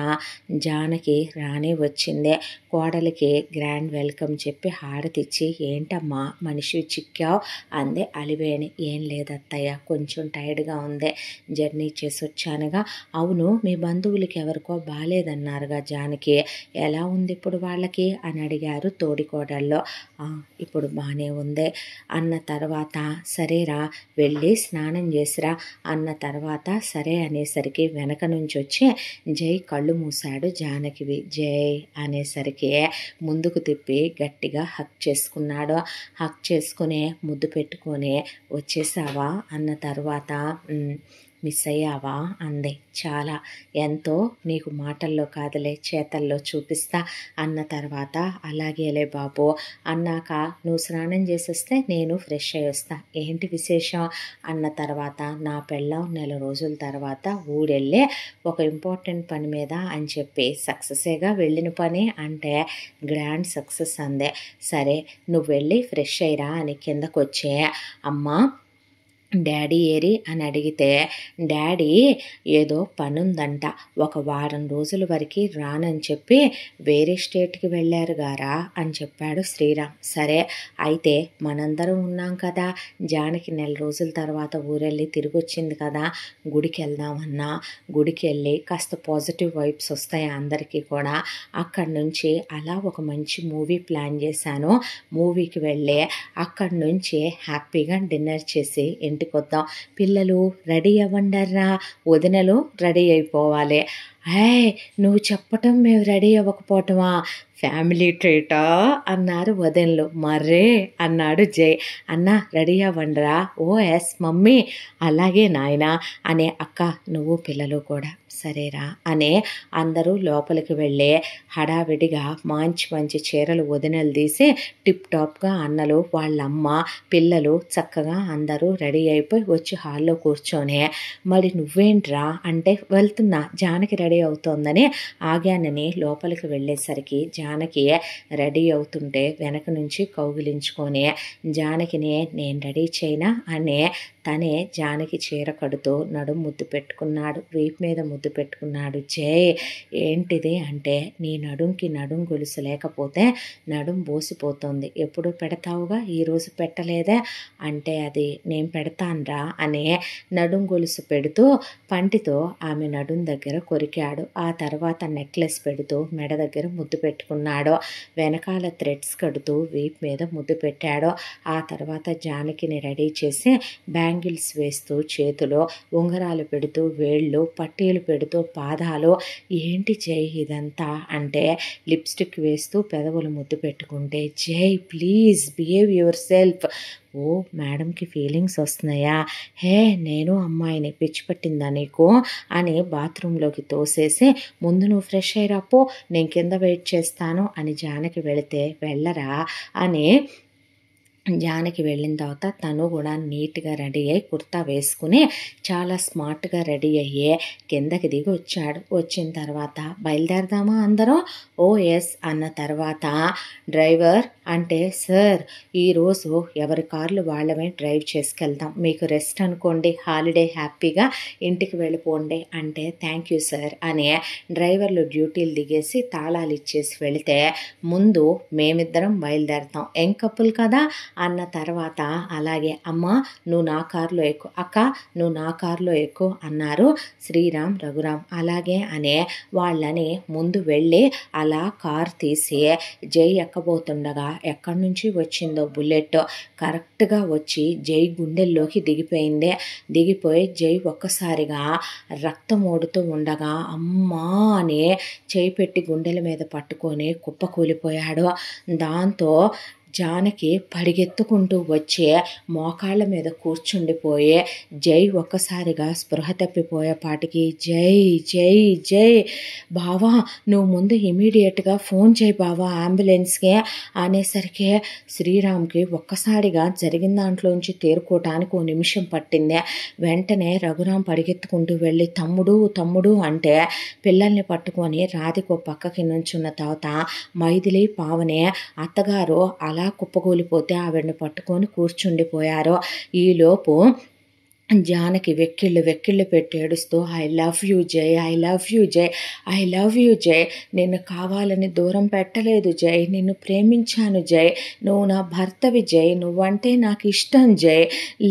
జానకి రానే వచ్చిందే. కోడలికి గ్రాండ్ వెల్కమ్ చెప్పి హారతిచ్చి, ఏంటమ్మా మనిషి చిక్కావు అందే అలివేణి. ఏం లేదత్తయ్య, కొంచెం టైర్డ్గా ఉంది, జర్నీ చేసి వచ్చానుగా. అవును, మీ బంధువులకి ఎవరికో బాగాలేదన్నారుగా జానకి, ఎలా ఉంది ఇప్పుడు వాళ్ళకి అని అడిగారు తోడికోడల్లో. ఇప్పుడు బాగానే ఉంది అన్న తర్వాత, సరేరా వెళ్ళి స్నానం చేసిరా అన్న తర్వాత, సరే అనేసరికి వెనక నుంచి వచ్చి జై కళ్ళు మూశాడు జానకివి. జై అనేసరికి ముందుకు తిప్పి గట్టిగా హక్ చేసుకున్నాడు. హక్ చేసుకుని ముద్దు పెట్టుకొని, వచ్చేసావా అన్న తర్వాత, మిస్ అయ్యావా అంది. చాలా, ఎంతో, నీకు మాటల్లో కాదులే చేతల్లో చూపిస్తా అన్న తర్వాత, అలాగేలే బాబు అన్నాక, నువ్వు స్నానం చేసేస్తే నేను ఫ్రెష్ అయ్యి వస్తా, ఏంటి విశేషం అన్న తర్వాత, నా పెళ్ళం నెల రోజుల తర్వాత ఊరెళ్ళి ఒక ఇంపార్టెంట్ పని మీద అని చెప్పి, సక్సెసేగా వెళ్ళిన పని అంటే, గ్రాండ్ సక్సెస్ అందే. సరే నువ్వు వెళ్ళి ఫ్రెష్ అయ్యిరా అని కిందకు వచ్చే, అమ్మా డాడీ ఏరి అని అడిగితే, డాడీ ఏదో పనుందంట, ఒక వారం రోజుల వరకు రానని చెప్పి వేరే స్టేట్కి వెళ్ళారు గారా అని చెప్పాడు శ్రీరామ్. సరే అయితే మనందరం ఉన్నాం కదా, జానకి నెల రోజుల తర్వాత ఊరెళ్ళి తిరిగి వచ్చింది కదా, గుడికి వెళ్దామన్నా, గుడికి వెళ్ళి కాస్త పాజిటివ్ వైబ్స్ వస్తాయి అందరికీ కూడా. అక్కడి నుంచి అలా ఒక మంచి మూవీ ప్లాన్ చేశాను, మూవీకి వెళ్ళి అక్కడి నుంచి హ్యాపీగా డిన్నర్ చేసి ఇంటికి వద్దాం, పిల్లలు రెడీ అవ్వండర్రా, వదినలు రెడీ అయిపోవాలి. నువ్వు చెప్పటం మేము రెడీ అవ్వకపోవటమా, ఫ్యామిలీ ట్రీటా అన్నారు వదినలు. మర్రే అన్నాడు జై. అన్న రెడీ అవ్వండిరా. ఓ ఎస్ మమ్మీ, అలాగే నాయనా అనే అక్క, నువ్వు పిల్లలు కూడా సరేరా అనే అందరూ లోపలికి వెళ్ళి హడావిడిగా మంచి మంచి చీరలు వదినలు తీసి టిప్ టాప్గా అన్నలు, వాళ్ళమ్మ, పిల్లలు చక్కగా అందరూ రెడీ అయిపోయి వచ్చి హాల్లో కూర్చొని, మరి నువ్వేంట్రా అంటే, వెళ్తున్నా, జానకి రెడీ రెడీ అవుతోందని ఆగానని లోపలికి వెళ్ళేసరికి జానకి రెడీ అవుతుంటే వెనక నుంచి కౌగిలించుకొని జానకిని నేను రెడీ చేయనా అని తనే జానకి చీర కడుతూ నడుం ముద్దు పెట్టుకున్నాడు, వీపు మీద ముద్దు పెట్టుకున్నాడు. జై ఏంటిది అంటే, నీ నడుంకి నడుం గొలుసు లేకపోతే నడుం బోసిపోతుంది, ఎప్పుడు పెడతావుగా, ఈరోజు పెట్టలేదే అంటే అది నేను పెడతాన్రా అని నడుం గొలుసు పెడుతూ పంటితో ఆమె నడుం దగ్గర కొరికాడు. ఆ తర్వాత నెక్లెస్ పెడుతూ మెడ దగ్గర ముద్దు పెట్టుకున్నాడు, వెనకాల థ్రెడ్స్ కడుతూ వీపు మీద ముద్దు పెట్టాడు. ఆ తర్వాత జానకిని రెడీ చేసి బ్యాంగిల్స్ వేస్తూ చేతిలో ఉంగరాలు పెడుతూ వేళ్ళు పట్టీలు పెడుతూ పాదాలు. ఏంటి జై ఇదంతా అంటే లిప్స్టిక్ వేస్తూ పెదవులు ముద్దు పెట్టుకుంటే, జై ప్లీజ్ బిహేవ్ యువర్ సెల్ఫ్. ఓ మేడంకి ఫీలింగ్స్ వస్తున్నాయా, హే నేను అమ్మాయిని పిచ్చి పట్టిందా నీకు అని బాత్రూంలోకి తోసేసి ముందు నువ్వు ఫ్రెష్ అయ్యిరాపో నేను కింద వెయిట్ చేస్తాను అని జానకి వెళితే వెళ్ళరా అని జానకి వెళ్ళిన తర్వాత తను కూడా నీట్గా రెడీ అయ్యి కుర్తా వేసుకుని చాలా స్మార్ట్గా రెడీ అయ్యి కిందకి దిగి వచ్చాడు. వచ్చిన తర్వాత బయలుదేరదామా అందరం, ఓ ఎస్ అన్న తర్వాత డ్రైవర్ అంటే సార్ ఈరోజు ఎవరి కార్లు వాళ్ళమే డ్రైవ్ చేసుకెళ్తాం, మీకు రెస్ట్ అనుకోండి, హాలిడే హ్యాపీగా ఇంటికి వెళ్ళిపోండి అంటే థ్యాంక్ యూ సార్ అని డ్రైవర్లు డ్యూటీలు దిగేసి తాళాలు ఇచ్చేసి వెళితే ముందు మేమిద్దరం బయలుదేరతాం, యంగ్ కపుల్ కదా అన్న తర్వాత అలాగే అమ్మ నువ్వు నా కారులో ఎక్కువ, అక్క నువ్వు నా కారులో ఎక్కువ అన్నారు శ్రీరామ్ రఘురామ్. అలాగే అనే వాళ్ళని ముందు వెళ్ళి అలా కార్ తీసి జై ఎక్కబోతుండగా ఎక్కడి నుంచి వచ్చిందో బుల్లెట్ కరెక్ట్గా వచ్చి జై గుండెల్లోకి దిగిపోయింది. దిగిపోయి జై ఒక్కసారిగా రక్తం ఓడుతూ ఉండగా అమ్మా అని చేయి పెట్టి గుండెల మీద పట్టుకొని కుప్పకూలిపోయాడు. దాంతో జానకి పరిగెత్తుకుంటూ వచ్చి మోకాళ్ళ మీద కూర్చుండిపోయి జై ఒక్కసారిగా స్పృహ తప్పిపోయేపాటికి జై జై జై బావా నువ్వు ముందు ఇమీడియట్గా ఫోన్ చేయి బావా అంబులెన్స్కి అనేసరికి శ్రీరామ్కి ఒక్కసారిగా జరిగిన దాంట్లోంచి తేరుకోవటానికి ఓ నిమిషం పట్టింది. వెంటనే రఘురామ్ పరిగెత్తుకుంటూ వెళ్ళి తమ్ముడు తమ్ముడు అంటే పిల్లల్ని పట్టుకొని రాధికో పక్కకి నుంచున్న తర్వాత మైథిలి పావని అత్తగారు అలా కుప్పకూలిపోతే ఆవిడని పట్టుకొని కూర్చుండిపోయారు. ఈలోపు జానకి వెక్కిళ్ళు పెట్టి ఏడుస్తూ ఐ లవ్ యూ జై, ఐ లవ్ యూ జై, ఐ లవ్ యూ జై, నిన్ను కావాలని దూరం పెట్టలేదు జై, నిన్ను ప్రేమించాను జై, నువ్వు నా భర్తవి జై, నువ్వంటే నాకు ఇష్టం జై,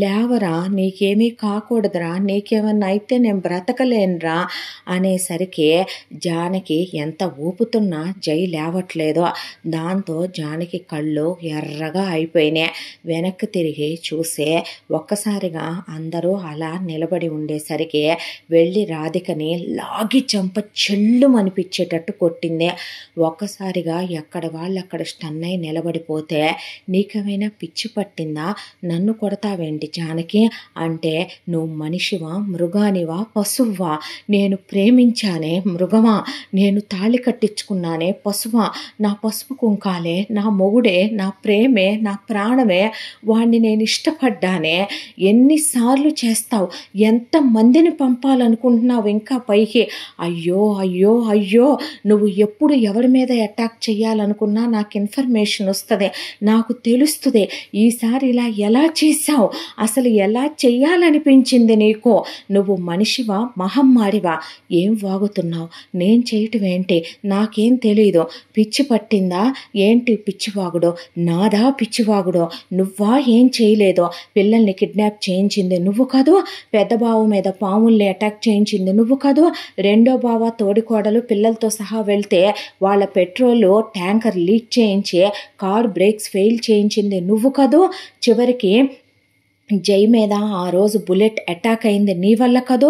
లేవరా నీకేమీ కాకూడదురా, నీకేమన్నా అయితే నేను బ్రతకలేనురా అనేసరికి జానకి ఎంత ఊపుతున్నా జై లేవట్లేదు. దాంతో జానకి కళ్ళు ఎర్రగా అయిపోయినాయి. వెనక్కి తిరిగి చూసే ఒక్కసారిగా అందరూ అలా నిలబడి ఉండేసరికి వెళ్ళి రాధికని లాగి చంప చెల్లు అనిపించేటట్టు కొట్టింది. ఒక్కసారిగా ఎక్కడ వాళ్ళు అక్కడ స్టన్ అయి నిలబడిపోతే నీకేమైనా పిచ్చి పట్టిందా, నన్ను కొడతావేంటి జానకి అంటే నువ్వు మనిషివా మృగానివా పశువా, నేను ప్రేమించానే మృగమా, నేను తాళి కట్టించుకున్నానే పశువా, నా పసుపు కుంకాలే నా మొగుడే నా ప్రేమే నా ప్రాణమే, వాణ్ణి నేను ఇష్టపడ్డానే, ఎన్నిసార్లు చేస్తావు, ఎంతమందిని పంపాలనుకుంటున్నావు ఇంకా పైకి, అయ్యో అయ్యో అయ్యో నువ్వు ఎప్పుడు ఎవరి మీద అటాక్ చేయాలనుకున్నా నాకు ఇన్ఫర్మేషన్ వస్తుంది, నాకు తెలుస్తుంది, ఈసారి ఇలా ఎలా చేశావు, అసలు ఎలా చెయ్యాలనిపించింది నీకు, నువ్వు మనిషివా మహమ్మారివా, ఏం వాగుతున్నావు, నేను చేయటం ఏంటి, నాకేం తెలీదు, పిచ్చి పట్టిందా ఏంటి పిచ్చివాగుడో, నాదా పిచ్చివాగుడో, నువ్వా ఏం చేయలేదో, పిల్లల్ని కిడ్నాప్ చేయించింది నువ్వు కాదు, పెద్ద బావ మీద పాముల్ని అటాక్ చేయించింది నువ్వు కాదు, రెండో బావ తోడికోడలు పిల్లలతో సహా వెళ్తే వాళ్ళ పెట్రోల్ ట్యాంకర్ లీక్ చేయించి కార్ బ్రేక్స్ ఫెయిల్ చేయించింది నువ్వు కాదు, చివరికి జై మీద ఆ రోజు బుల్లెట్ అటాక్ అయింది నీ వల్ల కదో,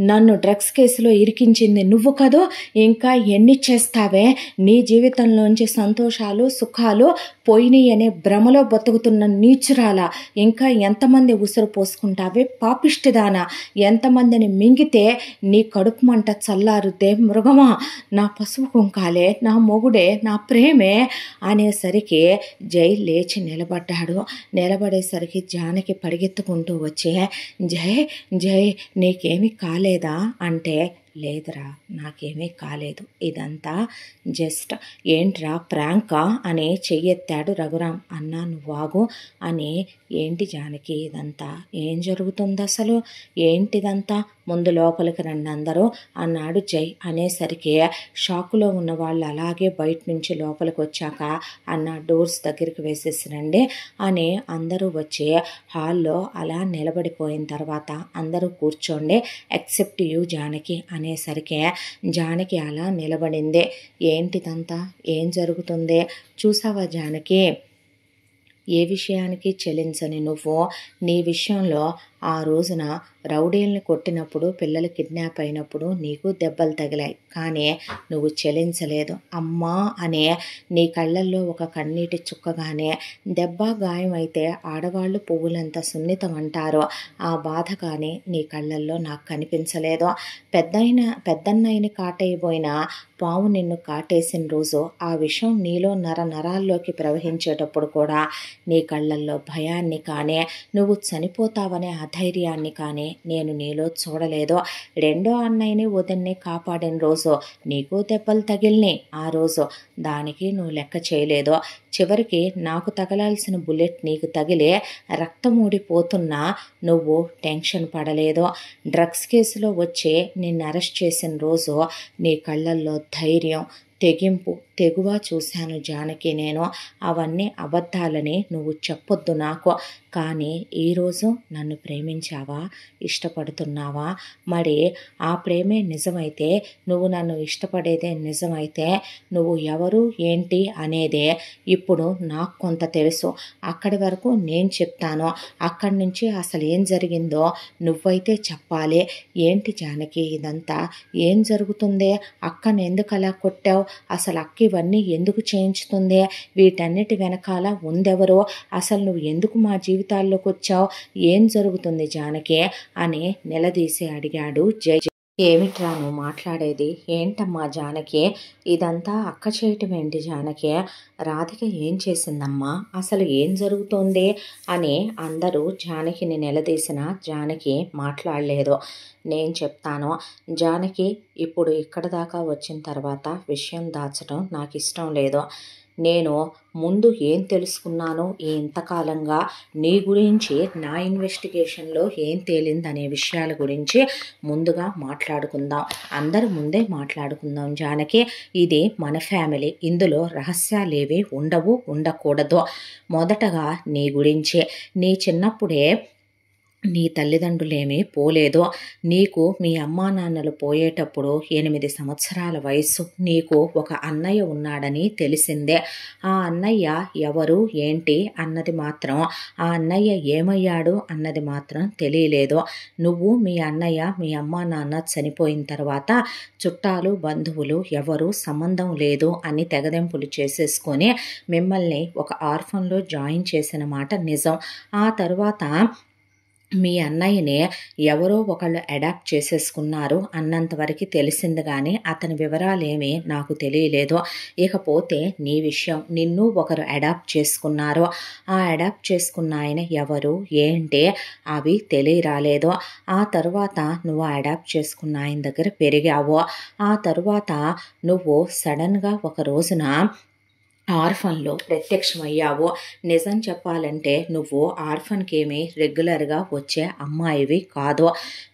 నన్ను డ్రగ్స్ కేసులో ఇరికించింది నువ్వు కదో, ఇంకా ఎన్ని చేస్తావే, నీ జీవితంలోంచి సంతోషాలు సుఖాలు పోయినాయి అనే భ్రమలో బతుకుతున్న నీచురాల, ఇంకా ఎంతమంది ఉసురు పోసుకుంటావే పాపిష్టిదానా, ఎంతమందిని మింగితే నీ కడుపు మంట చల్లారుద్దే మృగమా, నా పసుపు కుంకాలే నా మొగుడే నా ప్రేమే అనేసరికి జై లేచి నిలబడ్డాడు. నిలబడేసరికి జానకి పరిగెత్తుకుంటూ వచ్చే జై జై నీకేమి కాలేదా అంటే లేదురా, నాకేమీ కాలేదు, ఇదంతా జస్ట్ ఏంట్రా ప్రాంకా అని చెయ్యెత్తాడు రఘురామ్. అన్నా నువ్వాగు అని. ఏంటి జానకి ఇదంతా, ఏం జరుగుతుంది అసలు, ఏంటిదంతా, ముందు లోపలికి రండి అందరూ అన్నాడు జై. అనేసరికి షాకులో ఉన్న వాళ్ళు అలాగే బయట నుంచి లోపలికి వచ్చాక అన్న డోర్స్ దగ్గరికి వేసేసిరండి అని అందరూ వచ్చి హాల్లో అలా నిలబడిపోయిన తర్వాత అందరూ కూర్చోండి ఎక్సెప్ట్ యూ జానకి అనేసరికి జానకి అలా నిలబడింది. ఏంటిదంతా, ఏం జరుగుతుంది, చూసావా జానకి, ఏ విషయానికి చెల్లించని నువ్వు నీ విషయంలో ఆ రోజున రౌడీల్ని కొట్టినప్పుడు, పిల్లలు కిడ్నాప్ అయినప్పుడు నీకు దెబ్బలు తగిలాయి, కానీ నువ్వు చెల్లించలేదు. అమ్మా అనే నీ కళ్ళల్లో ఒక కన్నీటి చుక్కగానే దెబ్బ గాయం అయితే ఆడవాళ్ళు పువ్వులంత సున్నితం అంటారో ఆ బాధ కానీ నీ కళ్ళల్లో నాకు కనిపించలేదు. పెద్దన్నయ్యని కాటేయబోయిన పాము నిన్ను కాటేసిన రోజు ఆ విషయం నీలో నరాల్లోకి ప్రవహించేటప్పుడు కూడా నీ కళ్ళల్లో భయాన్ని కానీ నువ్వు చనిపోతావనే అధైర్యాన్ని కానీ నేను నీలో చూడలేదు. రెండో అన్నయ్యని వదిన్ని కాపాడిన రోజు నీకు దెబ్బలు తగిలినాయి, ఆ రోజు దానికి నువ్వు లెక్క చేయలేదు. చివరికి నాకు తగలాల్సిన బుల్లెట్ నీకు తగిలే రక్తం ఊడిపోతున్నా నువ్వు టెన్షన్ పడలేదు. డ్రగ్స్ కేసులో వచ్చి నిన్ను అరెస్ట్ చేసిన రోజు నీ కళ్ళల్లో ధైర్యం, తెగువ చూశాను జానకి. నేను అవన్నీ అబద్ధాలని నువ్వు చెప్పొద్దు నాకు, కానీ ఈరోజు నన్ను ప్రేమించావా, ఇష్టపడుతున్నావా? మరి ఆ ప్రేమే నిజమైతే, నువ్వు నన్ను ఇష్టపడేదే నిజమైతే, నువ్వు ఎవరు ఏంటి అనేదే ఇప్పుడు నాకు కొంత తెలుసు. అక్కడి వరకు నేను చెప్తాను, అక్కడి నుంచి అసలు ఏం జరిగిందో నువ్వైతే చెప్పాలి. ఏంటి జానకి ఇదంతా, ఏం జరుగుతుంది, అక్కని ఎందుకు అలా కొట్టావు, అసలు అక్క ఇవన్నీ ఎందుకు చేయించుతుంది, వీటన్నిటి వెనకాల ఉందెవరో, అసలు నువ్వు ఎందుకు మా జీవితాల్లోకి వచ్చావు, ఏం జరుగుతుంది జానకి అని నిలదీసి అడిగాడు జై. ఏమిట్రా నువ్వు మాట్లాడేది, ఏంటమ్మా జానకి ఇదంతా, అక్క చేయటం ఏంటి జానకి, రాధిక ఏం చేసిందమ్మా, అసలు ఏం జరుగుతోంది అని అందరూ జానకిని నిలదీసిన జానకి మాట్లాడలేదు. నేను చెప్తాను జానకి, ఇప్పుడు ఇక్కడ దాకా వచ్చిన తర్వాత విషయం దాచడం నాకు ఇష్టం లేదు. నేను ముందు ఏం తెలుసుకున్నానో ఇంతకాలంగా నీ గురించి, నా ఇన్వెస్టిగేషన్లో ఏం తేలిందనే విషయాల గురించి ముందుగా మాట్లాడుకుందాం, అందరి ముందే మాట్లాడుకుందాం జానకి. ఇది మన ఫ్యామిలీ, ఇందులో రహస్యాలేవి ఉండవు, ఉండకూడదు. మొదటగా నీ గురించి, నీ చిన్నప్పుడే నీ తల్లిదండ్రులేమీ పోలేదు, నీకు మీ అమ్మా నాన్నలు పోయేటప్పుడు 8 సంవత్సరాల వయసు, నీకు ఒక అన్నయ్య ఉన్నాడని తెలిసిందే. ఆ అన్నయ్య ఎవరు ఏంటి అన్నది మాత్రం, ఆ అన్నయ్య ఏమయ్యాడు అన్నది మాత్రం తెలియలేదు. నువ్వు మీ అన్నయ్య మీ అమ్మా నాన్న చనిపోయిన తర్వాత చుట్టాలు బంధువులు ఎవరు సంబంధం లేదు అని తెగదెంపులు చేసేసుకొని మిమ్మల్ని ఒక ఆర్ఫన్లో జాయిన్ చేసిన మాట నిజం. ఆ తర్వాత మీ అన్నయ్యనే ఎవరో ఒకళ్ళు అడాప్ట్ చేసేసుకున్నారు అన్నంతవరకు తెలిసింది, కానీ అతని వివరాలేమీ నాకు తెలియలేదు. ఇకపోతే నీ విషయం, నిన్ను ఒకరు అడాప్ట్ చేసుకున్నారు, ఆ అడాప్ట్ చేసుకున్న ఆయన ఎవరు ఏంటి అవి తెలియరాలేదు. ఆ తర్వాత నువ్వు అడాప్ట్ చేసుకున్న ఆయన దగ్గర పెరిగావు. ఆ తర్వాత నువ్వు సడన్గా ఒక రోజున ఆర్ఫన్లో ప్రత్యక్షమయ్యావు. నిజం చెప్పాలంటే నువ్వు ఆర్ఫన్కి ఏమీ రెగ్యులర్గా వచ్చే అమ్మాయివి కాదు.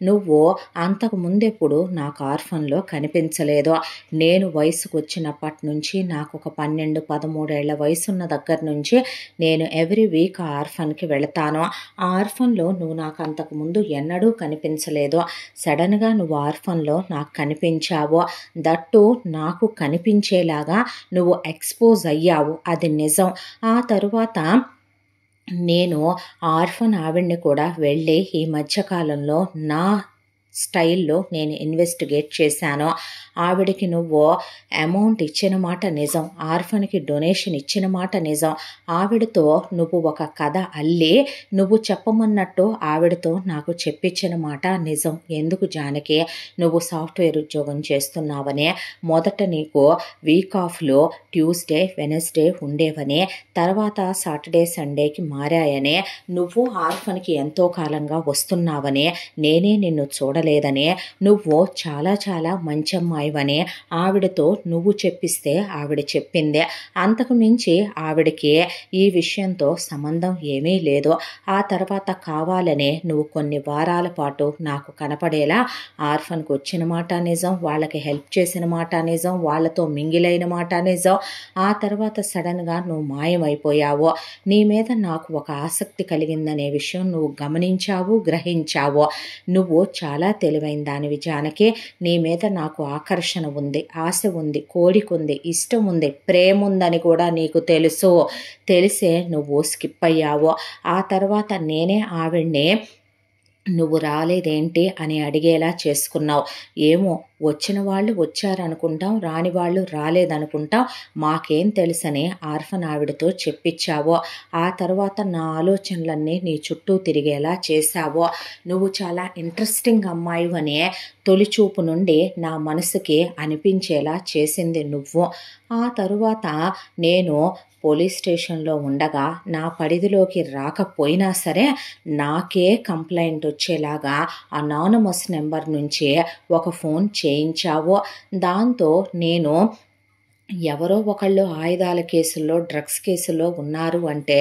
నువ్వు అంతకు ముందెప్పుడు నాకు ఆర్ఫన్లో కనిపించలేదు. నేను వయసుకు వచ్చినప్పటి నుంచి, నాకు ఒక 12-13 ఏళ్ల వయసున్న దగ్గర నుంచి నేను ఎవ్రీ వీక్ ఆ ఆర్ఫన్కి వెళతాను. ఆ ఆర్ఫన్లో నువ్వు నాకు అంతకు ముందు ఎన్నడూ కనిపించలేదు. సడన్గా నువ్వు ఆర్ఫన్లో నాకు కనిపించావు. దట్టు నాకు కనిపించేలాగా నువ్వు ఎక్స్పోజ్ అయ్యావు, అది నిజం. ఆ తరువాత నేను ఆర్ఫన్ ఆవిడ్ని కూడా వెళ్ళి ఈ మధ్యకాలంలో నా స్టైల్లో నేను ఇన్వెస్టిగేట్ చేశాను. ఆవిడకి నువ్వు అమౌంట్ ఇచ్చిన మాట నిజం, ఆర్ఫన్కి డొనేషన్ ఇచ్చిన మాట నిజం. ఆవిడతో నువ్వు ఒక కథ అల్లి నువ్వు చెప్పమన్నట్టు ఆవిడతో నాకు చెప్పించిన మాట నిజం. ఎందుకు జానకి, నువ్వు సాఫ్ట్వేర్ ఉద్యోగం చేస్తున్నావని, మొదట నీకు వీక్ ఆఫ్లో ట్యూస్డే వెనస్డే ఉండేవని, తర్వాత సాటర్డే సండేకి మారాయని, నువ్వు ఆర్ఫన్కి ఎంతో కాలంగా వస్తున్నావని, నేనే నిన్ను చూడ చూడలేదని, నువ్వు చాలా చాలా మంచి అమ్మాయివని ఆవిడతో నువ్వు చెప్పిస్తే ఆవిడ చెప్పింది. అంతకు మించి ఆవిడకి ఈ విషయంతో సంబంధం ఏమీ లేదు. ఆ తర్వాత కావాలనే నువ్వు కొన్ని వారాల పాటు నాకు కనపడేలా ఆర్ఫన్కి వచ్చిన మాట నిజం, వాళ్ళకి హెల్ప్ చేసిన మాట నిజం, వాళ్ళతో మింగిలైన మాట నిజం. ఆ తర్వాత సడన్గా నువ్వు మాయమైపోయావు. నీ మీద నాకు ఒక ఆసక్తి కలిగిందనే విషయం నువ్వు గమనించావు, గ్రహించావు. నువ్వు చాలా తెలివైన దానివి జానకి. నీ మీద నాకు ఆకర్షణ ఉంది, ఆశ ఉంది, కోరిక ఉంది, ఇష్టం ఉంది, ప్రేమ ఉందని కూడా నీకు తెలుసు. తెలిసే నువ్వు స్కిప్ అయ్యావు. ఆ తర్వాత నేనే ఆవిడ్ని నువ్వు రాలేదేంటి అని అడిగేలా చేసుకున్నావు. ఏమో, వచ్చిన వాళ్ళు వచ్చారనుకుంటాం, రాని వాళ్ళు రాలేదనుకుంటాం, మాకేం తెలుసని ఆర్ఫన్ ఆవిడతో చెప్పించావో. ఆ తర్వాత నా ఆలోచనలన్నీ నీ చుట్టూ తిరిగేలా చేశావో. నువ్వు చాలా ఇంట్రెస్టింగ్ అమ్మాయివని తొలిచూపు నుండి నా మనసుకి అనిపించేలా చేసింది నువ్వు. ఆ తరువాత నేను పోలీస్ స్టేషన్లో ఉండగా నా పరిధిలోకి రాకపోయినా సరే నాకే కంప్లైంట్ వచ్చేలాగా అనానమస్ నెంబర్ నుంచి ఒక ఫోన్ చేయించావు. దాంతో నేను ఎవరో ఒకళ్ళు ఆయుధాల కేసుల్లో, డ్రగ్స్ కేసుల్లో ఉన్నారు అంటే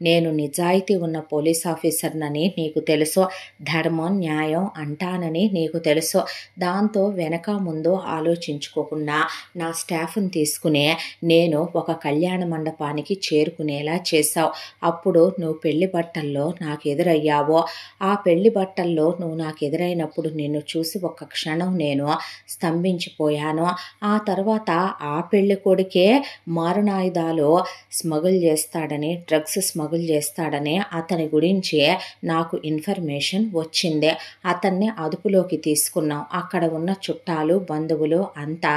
నేను నిజాయితీ ఉన్న పోలీస్ ఆఫీసర్నని నీకు తెలుసు, ధర్మం న్యాయం అంటానని నీకు తెలుసు. దాంతో వెనక ముందు ఆలోచించుకోకుండా నా స్టాఫ్ని తీసుకునే నేను ఒక కళ్యాణ మండపానికి చేరుకునేలా చేశావు. అప్పుడు నువ్వు పెళ్లి బట్టల్లో నాకు ఎదురయ్యావో. ఆ పెళ్లి బట్టల్లో నువ్వు నాకు ఎదురైనప్పుడు నిన్ను చూసి ఒక్క క్షణం నేను స్తంభించిపోయాను. ఆ తర్వాత ఆ పెళ్లి కొడుకే మారణాయుధాలు స్మగుల్ చేస్తాడని, డ్రగ్స్ స్మగుల్ చేస్తాడని అతని గురించి నాకు ఇన్ఫర్మేషన్ వచ్చింది. అతన్ని అదుపులోకి తీసుకున్నాం. అక్కడ ఉన్న చుట్టాలు, బంధువులు అంతా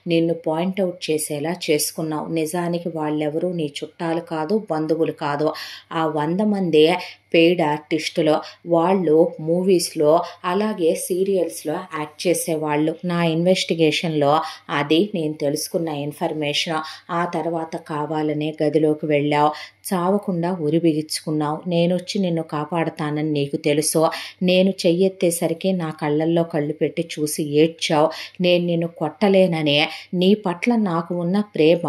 నిన్ను పాయింట్అవుట్ చేసేలా చేసుకున్నావు. నిజానికి వాళ్ళెవరూ నీ చుట్టాలు కాదు, బంధువులు కాదు. ఆ 100 మంది పెయిడ్ ఆర్టిస్టులు. వాళ్ళు మూవీస్లో అలాగే సీరియల్స్లో యాక్ట్ చేసేవాళ్ళు. నా ఇన్వెస్టిగేషన్లో అది నేను తెలుసుకున్న ఇన్ఫర్మేషన్. ఆ తర్వాత కావాలనే గదిలోకి వెళ్ళావు. చావకుండా ఉరి బిగించుకున్నావు. నేను వచ్చి నిన్ను కాపాడుతానని నీకు తెలుసు. నేను చెయ్యెత్తేసరికి నా కళ్ళల్లో కళ్ళు పెట్టి చూసి ఏడ్చావు. నేను నిన్ను కొట్టలేనని, నీ పట్ల నాకు ఉన్న ప్రేమ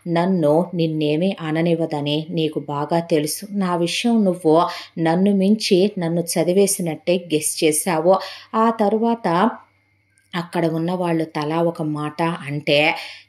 నన్ను నిన్నేమీ అననివ్వదని నీకు బాగా తెలుసు. నా విషయం నువ్వు నన్ను మించి నన్ను చదివేసినట్టే గెస్ చేశావు. ఆ తరువాత అక్కడ ఉన్న వాళ్ళు తలా ఒక మాట అంటే,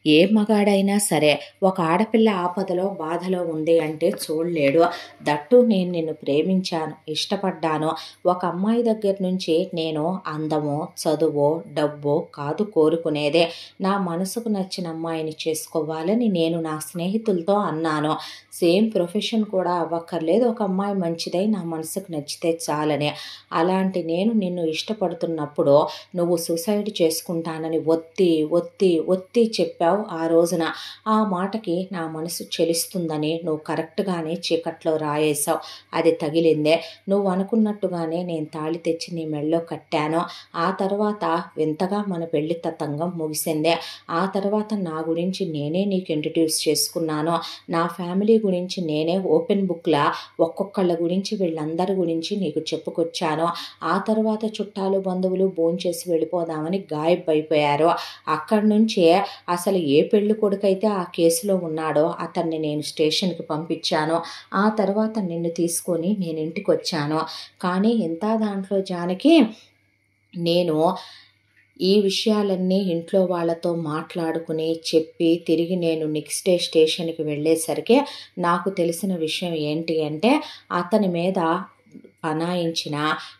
ఏ మగాడైనా సరే ఒక ఆడపిల్ల ఆపదలో బాధలో ఉంది అంటే చూడలేడు. దట్టు నేను నిన్ను ప్రేమించాను, ఇష్టపడ్డాను. ఒక అమ్మాయి దగ్గర నుంచి నేను అందమో, చదువో, డబ్బో కాదు కోరుకునేదే. నా మనసుకు నచ్చిన అమ్మాయిని చేసుకోవాలని నేను నా స్నేహితులతో అన్నాను. సేమ్ ప్రొఫెషన్ కూడా అవ్వక్కర్లేదు, ఒక అమ్మాయి మంచిదై నా మనసుకు నచ్చితే చాలని. అలాంటి నేను నిన్ను ఇష్టపడుతున్నప్పుడు నువ్వు సూసైడ్ చేసుకుంటానని ఒత్తి ఒత్తి ఒత్తి చెప్పావు. ఆ రోజున ఆ మాటకి నా మనసు చెలిస్తుందని నువ్వు కరెక్ట్గానే చీకట్లో రాయేశావు. అది తగిలిందే. నువ్వు అనుకున్నట్టుగానే నేను తాళి తెచ్చి నీ మెళ్ళో కట్టాను. ఆ తర్వాత వింతగా మన పెళ్లి తతంగం ముగిసిందే. ఆ తర్వాత నా గురించి నేనే నీకు ఇంట్రడ్యూస్ చేసుకున్నాను. నా ఫ్యామిలీ గురించి నేనే ఓపెన్ బుక్లా ఒక్కొక్కళ్ళ గురించి, వీళ్ళందరి గురించి నీకు చెప్పుకొచ్చాను. ఆ తర్వాత చుట్టాలు, బంధువులు భోంచేసి వెళ్ళిపోదామని గాయబ్ అయిపోయారు. అక్కడి నుంచి అసలు ఏ పెళ్లి కొడుకైతే ఆ కేసులో ఉన్నాడో అతన్ని నేను స్టేషన్కి పంపించాను. ఆ తర్వాత నిన్ను తీసుకొని నేను ఇంటికి వచ్చాను. కానీ ఇంత దాంట్లో జానకి నేను ఈ విషయాలన్నీ ఇంట్లో వాళ్ళతో మాట్లాడుకుని చెప్పి తిరిగి నేను నెక్స్ట్ డే స్టేషన్కి వెళ్ళేసరికి నాకు తెలిసిన విషయం ఏంటి అంటే, అతని మీద పనాయించిన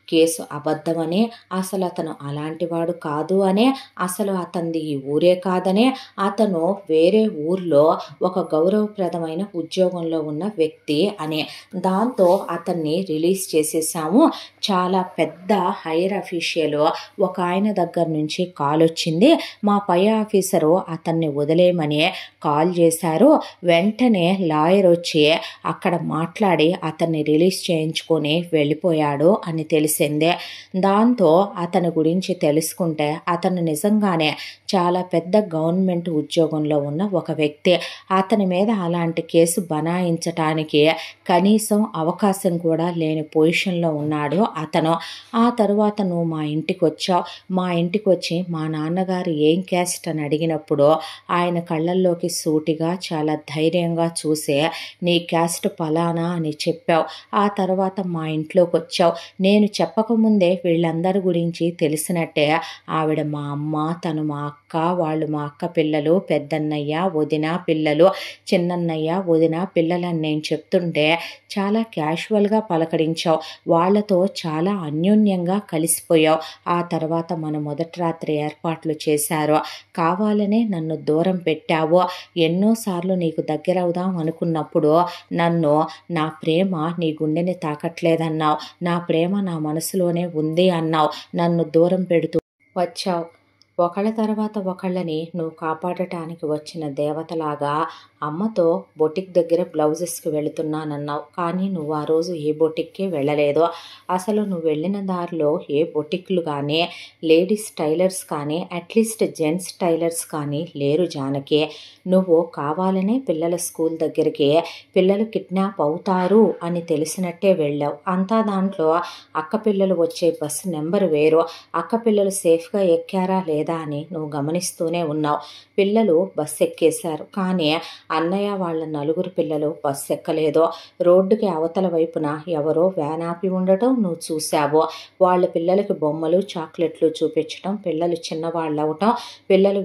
కేసు అబద్ధమనే, అసలు అతను అలాంటివాడు కాదు అనే, అసలు అతనిది ఈ ఊరే కాదనే, అతను వేరే ఊర్లో ఒక గౌరవప్రదమైన ఉద్యోగంలో ఉన్న వ్యక్తి అనే. దాంతో అతన్ని రిలీజ్ చేసేసాము. చాలా పెద్ద హైయర్ అఫీషియల్ ఒక ఆయన దగ్గర నుంచి కాల్ వచ్చింది. మా పై ఆఫీసరు అతన్ని వదిలేయమని కాల్ చేశారు. వెంటనే లాయర్ వచ్చి అక్కడ మాట్లాడి అతన్ని రిలీజ్ చేయించుకొని వెళ్ళిపోయారు. వెళ్ళిపోయాడు అని తెలిసిందే. దాంతో అతని గురించి తెలుసుకుంటే అతను నిజంగానే చాలా పెద్ద గవర్నమెంట్ ఉద్యోగంలో ఉన్న ఒక వ్యక్తి. అతని మీద అలాంటి కేసు బనాయించటానికి కనీసం అవకాశం కూడా లేని పొజిషన్లో ఉన్నాడు అతను. ఆ తరువాత నువ్వు మా ఇంటికి వచ్చావు. మా ఇంటికి వచ్చి మా నాన్నగారు ఏం క్యాస్ట్ అని అడిగినప్పుడు ఆయన కళ్ళల్లోకి సూటిగా చాలా ధైర్యంగా చూసే నీ క్యాస్ట్ ఫలానా అని చెప్పావు. ఆ తర్వాత మా ఇంట్లోకి వచ్చావు. నేను చెప్పకముందే వీళ్ళందరి గురించి తెలిసినట్టే ఆవిడ మా అమ్మ, తను మా అక్క, వాళ్ళు మా అక్క పిల్లలు, పెద్దన్నయ్య వదిన పిల్లలు, చిన్నన్నయ్య వదిన పిల్లలని నేను చెప్తుంటే చాలా క్యాజువల్గా పలకరించావు. వాళ్ళతో చాలా అన్యోన్యంగా కలిసిపోయావు. ఆ తర్వాత మన మొదటి రాత్రి ఏర్పాట్లు చేశారు. కావాలనే నన్ను దూరం పెట్టావు. ఎన్నోసార్లు నీకు దగ్గరవుదాం అనుకున్నప్పుడు నన్ను నా ప్రేమ నీ గుండెని తాకట్లేదన్నావు. నా ప్రేమ నా మనసులోనే ఉంది అన్నావు. నన్ను దూరం పెడుతూ వచ్చావు. ఒకళ్ళ తర్వాత ఒకళ్ళని నువ్వు కాపాడటానికి వచ్చిన దేవతలాగా అమ్మతో బొటిక్ దగ్గర బ్లౌజెస్కి వెళుతున్నానన్నావు. కానీ నువ్వు ఆ రోజు ఏ బొటిక్కి వెళ్ళలేదు. అసలు నువ్వు వెళ్ళిన దారిలో ఏ బొటిక్లు కానీ, లేడీస్ టైలర్స్ కానీ, అట్లీస్ట్ జెంట్స్ టైలర్స్ కానీ లేరు జానకి. నువ్వు కావాలనే పిల్లల స్కూల్ దగ్గరికి పిల్లలు కిడ్నాప్ అవుతారు అని తెలిసినట్టే వెళ్ళావు. అంతా దాంట్లో అక్క పిల్లలు వచ్చే బస్సు నెంబర్ వేరు. అక్క పిల్లలు సేఫ్గా ఎక్కారా లేదా అని నువ్వు గమనిస్తూనే ఉన్నావు. పిల్లలు బస్సు ఎక్కేశారు, కానీ అన్నయ్య వాళ్ళ నలుగురు పిల్లలు బస్సు ఎక్కలేదు. రోడ్డుకి అవతల వైపున ఎవరో వ్యాన్ ఆపి ఉండటం నువ్వు చూసావు. వాళ్ళ పిల్లలకి బొమ్మలు, చాక్లెట్లు చూపించడం, పిల్లలు చిన్నవాళ్ళు అవటం, పిల్లలు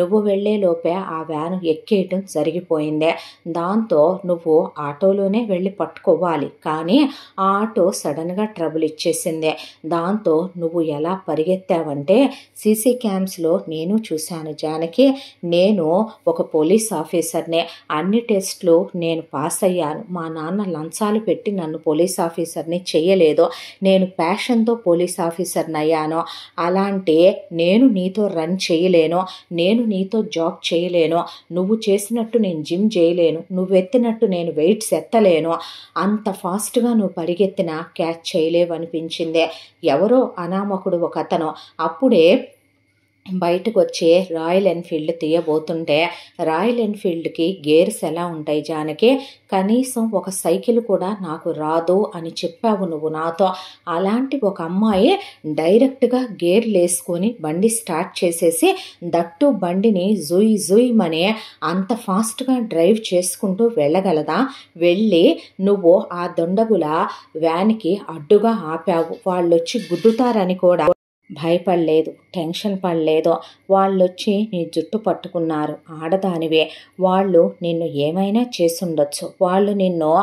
నువ్వు వెళ్ళే లోపే ఆ వ్యాన్ ఎక్కేయటం జరిగిపోయిందే. దాంతో నువ్వు ఆటోలోనే వెళ్ళి పట్టుకోవాలి, కానీ ఆ ఆటో సడన్గా ట్రబుల్ ఇచ్చేసిందే. దాంతో నువ్వు ఎలా పరిగెత్తావంటే సీసీ క్యామ్స్లో నేను చూశాను జానకి. నేను ఒక పోలీస్ ఆఫీసర్నే. అన్ని టెస్టులు నేను పాస్ అయ్యాను. మా నాన్న లంచాలు పెట్టి నన్ను పోలీస్ ఆఫీసర్ని చేయలేదు. నేను ప్యాషన్తో పోలీస్ ఆఫీసర్ని అయ్యాను. అలాంటి నేను నీతో రన్ చేయలేను. నేను నీతో జాబ్ చేయలేను. నువ్వు చేసినట్టు నేను జిమ్ చేయలేను. నువ్వు ఎత్తినట్టు నేను వెయిట్స్ ఎత్తలేను. అంత ఫాస్ట్గా నువ్వు పరిగెత్తినా క్యాచ్ చేయలేవనిపించిందే. ఎవరో అనామకుడు ఒక అతను అప్పుడే బయటకు వచ్చి రాయల్ ఎన్ఫీల్డ్ తీయబోతుంటే, రాయల్ ఎన్ఫీల్డ్కి గేర్స్ ఎలా ఉంటాయి జానకి? కనీసం ఒక సైకిల్ కూడా నాకు రాదు అని చెప్పావు నువ్వు నాతో. అలాంటి ఒక అమ్మాయి డైరెక్ట్గా గేర్లు వేసుకొని బండి స్టార్ట్ చేసేసి, దట్టు బండిని జుయ్ జుయ్మని అంత ఫాస్ట్గా డ్రైవ్ చేసుకుంటూ వెళ్ళగలదా? వెళ్ళి నువ్వు ఆ దొండగుల వ్యాన్కి అడ్డుగా ఆపావు. వాళ్ళొచ్చి గుద్దుతారని కూడా భయపడలేదు, టెన్షన్ పడలేదు. వాళ్ళొచ్చి నీ జుట్టు పట్టుకున్నారు. ఆడదానివే, వాళ్ళు నిన్ను ఏమైనా చేసుండొచ్చు. వాళ్ళు నిన్ను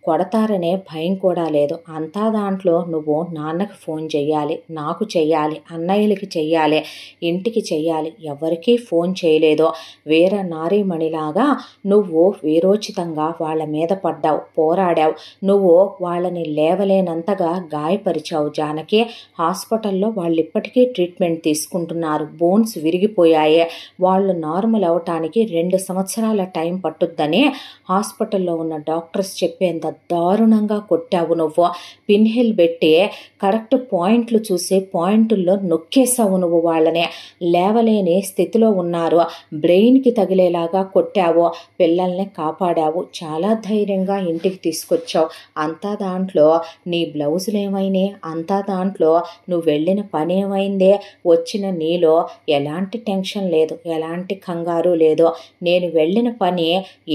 కొడతారనే భయం కూడా లేదు. అంతా దాంట్లో నువ్వు నాన్నకి ఫోన్ చెయ్యాలి, నాకు చెయ్యాలి, అన్నయ్యలకి చెయ్యాలి, ఇంటికి చెయ్యాలి. ఎవరికీ ఫోన్ చేయలేదు. వీర నారీమణిలాగా నువ్వు వీరోచితంగా వాళ్ళ మీద పడ్డావు, పోరాడావు. నువ్వు వాళ్ళని లేవలేనంతగా గాయపరిచావు జానకి. హాస్పిటల్లో వాళ్ళు ఇప్పటికీ ట్రీట్మెంట్ తీసుకుంటున్నారు. బోన్స్ విరిగిపోయాయి. వాళ్ళు నార్మల్ అవటానికి 2 సంవత్సరాల టైం పట్టుద్దని హాస్పిటల్లో ఉన్న డాక్టర్స్ చెప్పేంత దారుణంగా కొట్టావు నువ్వు. పిన్హిల్ పెట్టి కరెక్ట్ పాయింట్లు చూసి పాయింట్ల్లో నొక్కేసావు నువ్వు. వాళ్ళని లేవలేని స్థితిలో ఉన్నారు. బ్రెయిన్కి తగిలేలాగా కొట్టావు. పిల్లల్ని కాపాడావు. చాలా ధైర్యంగా ఇంటికి తీసుకొచ్చావు. అంతా దాంట్లో నీ బ్లౌజులు ఏమైనాయి? అంతా దాంట్లో నువ్వు వెళ్ళిన పని ఏమైందే? వచ్చిన నీలో ఎలాంటి టెన్షన్ లేదు, ఎలాంటి కంగారు లేదు. నేను వెళ్ళిన పని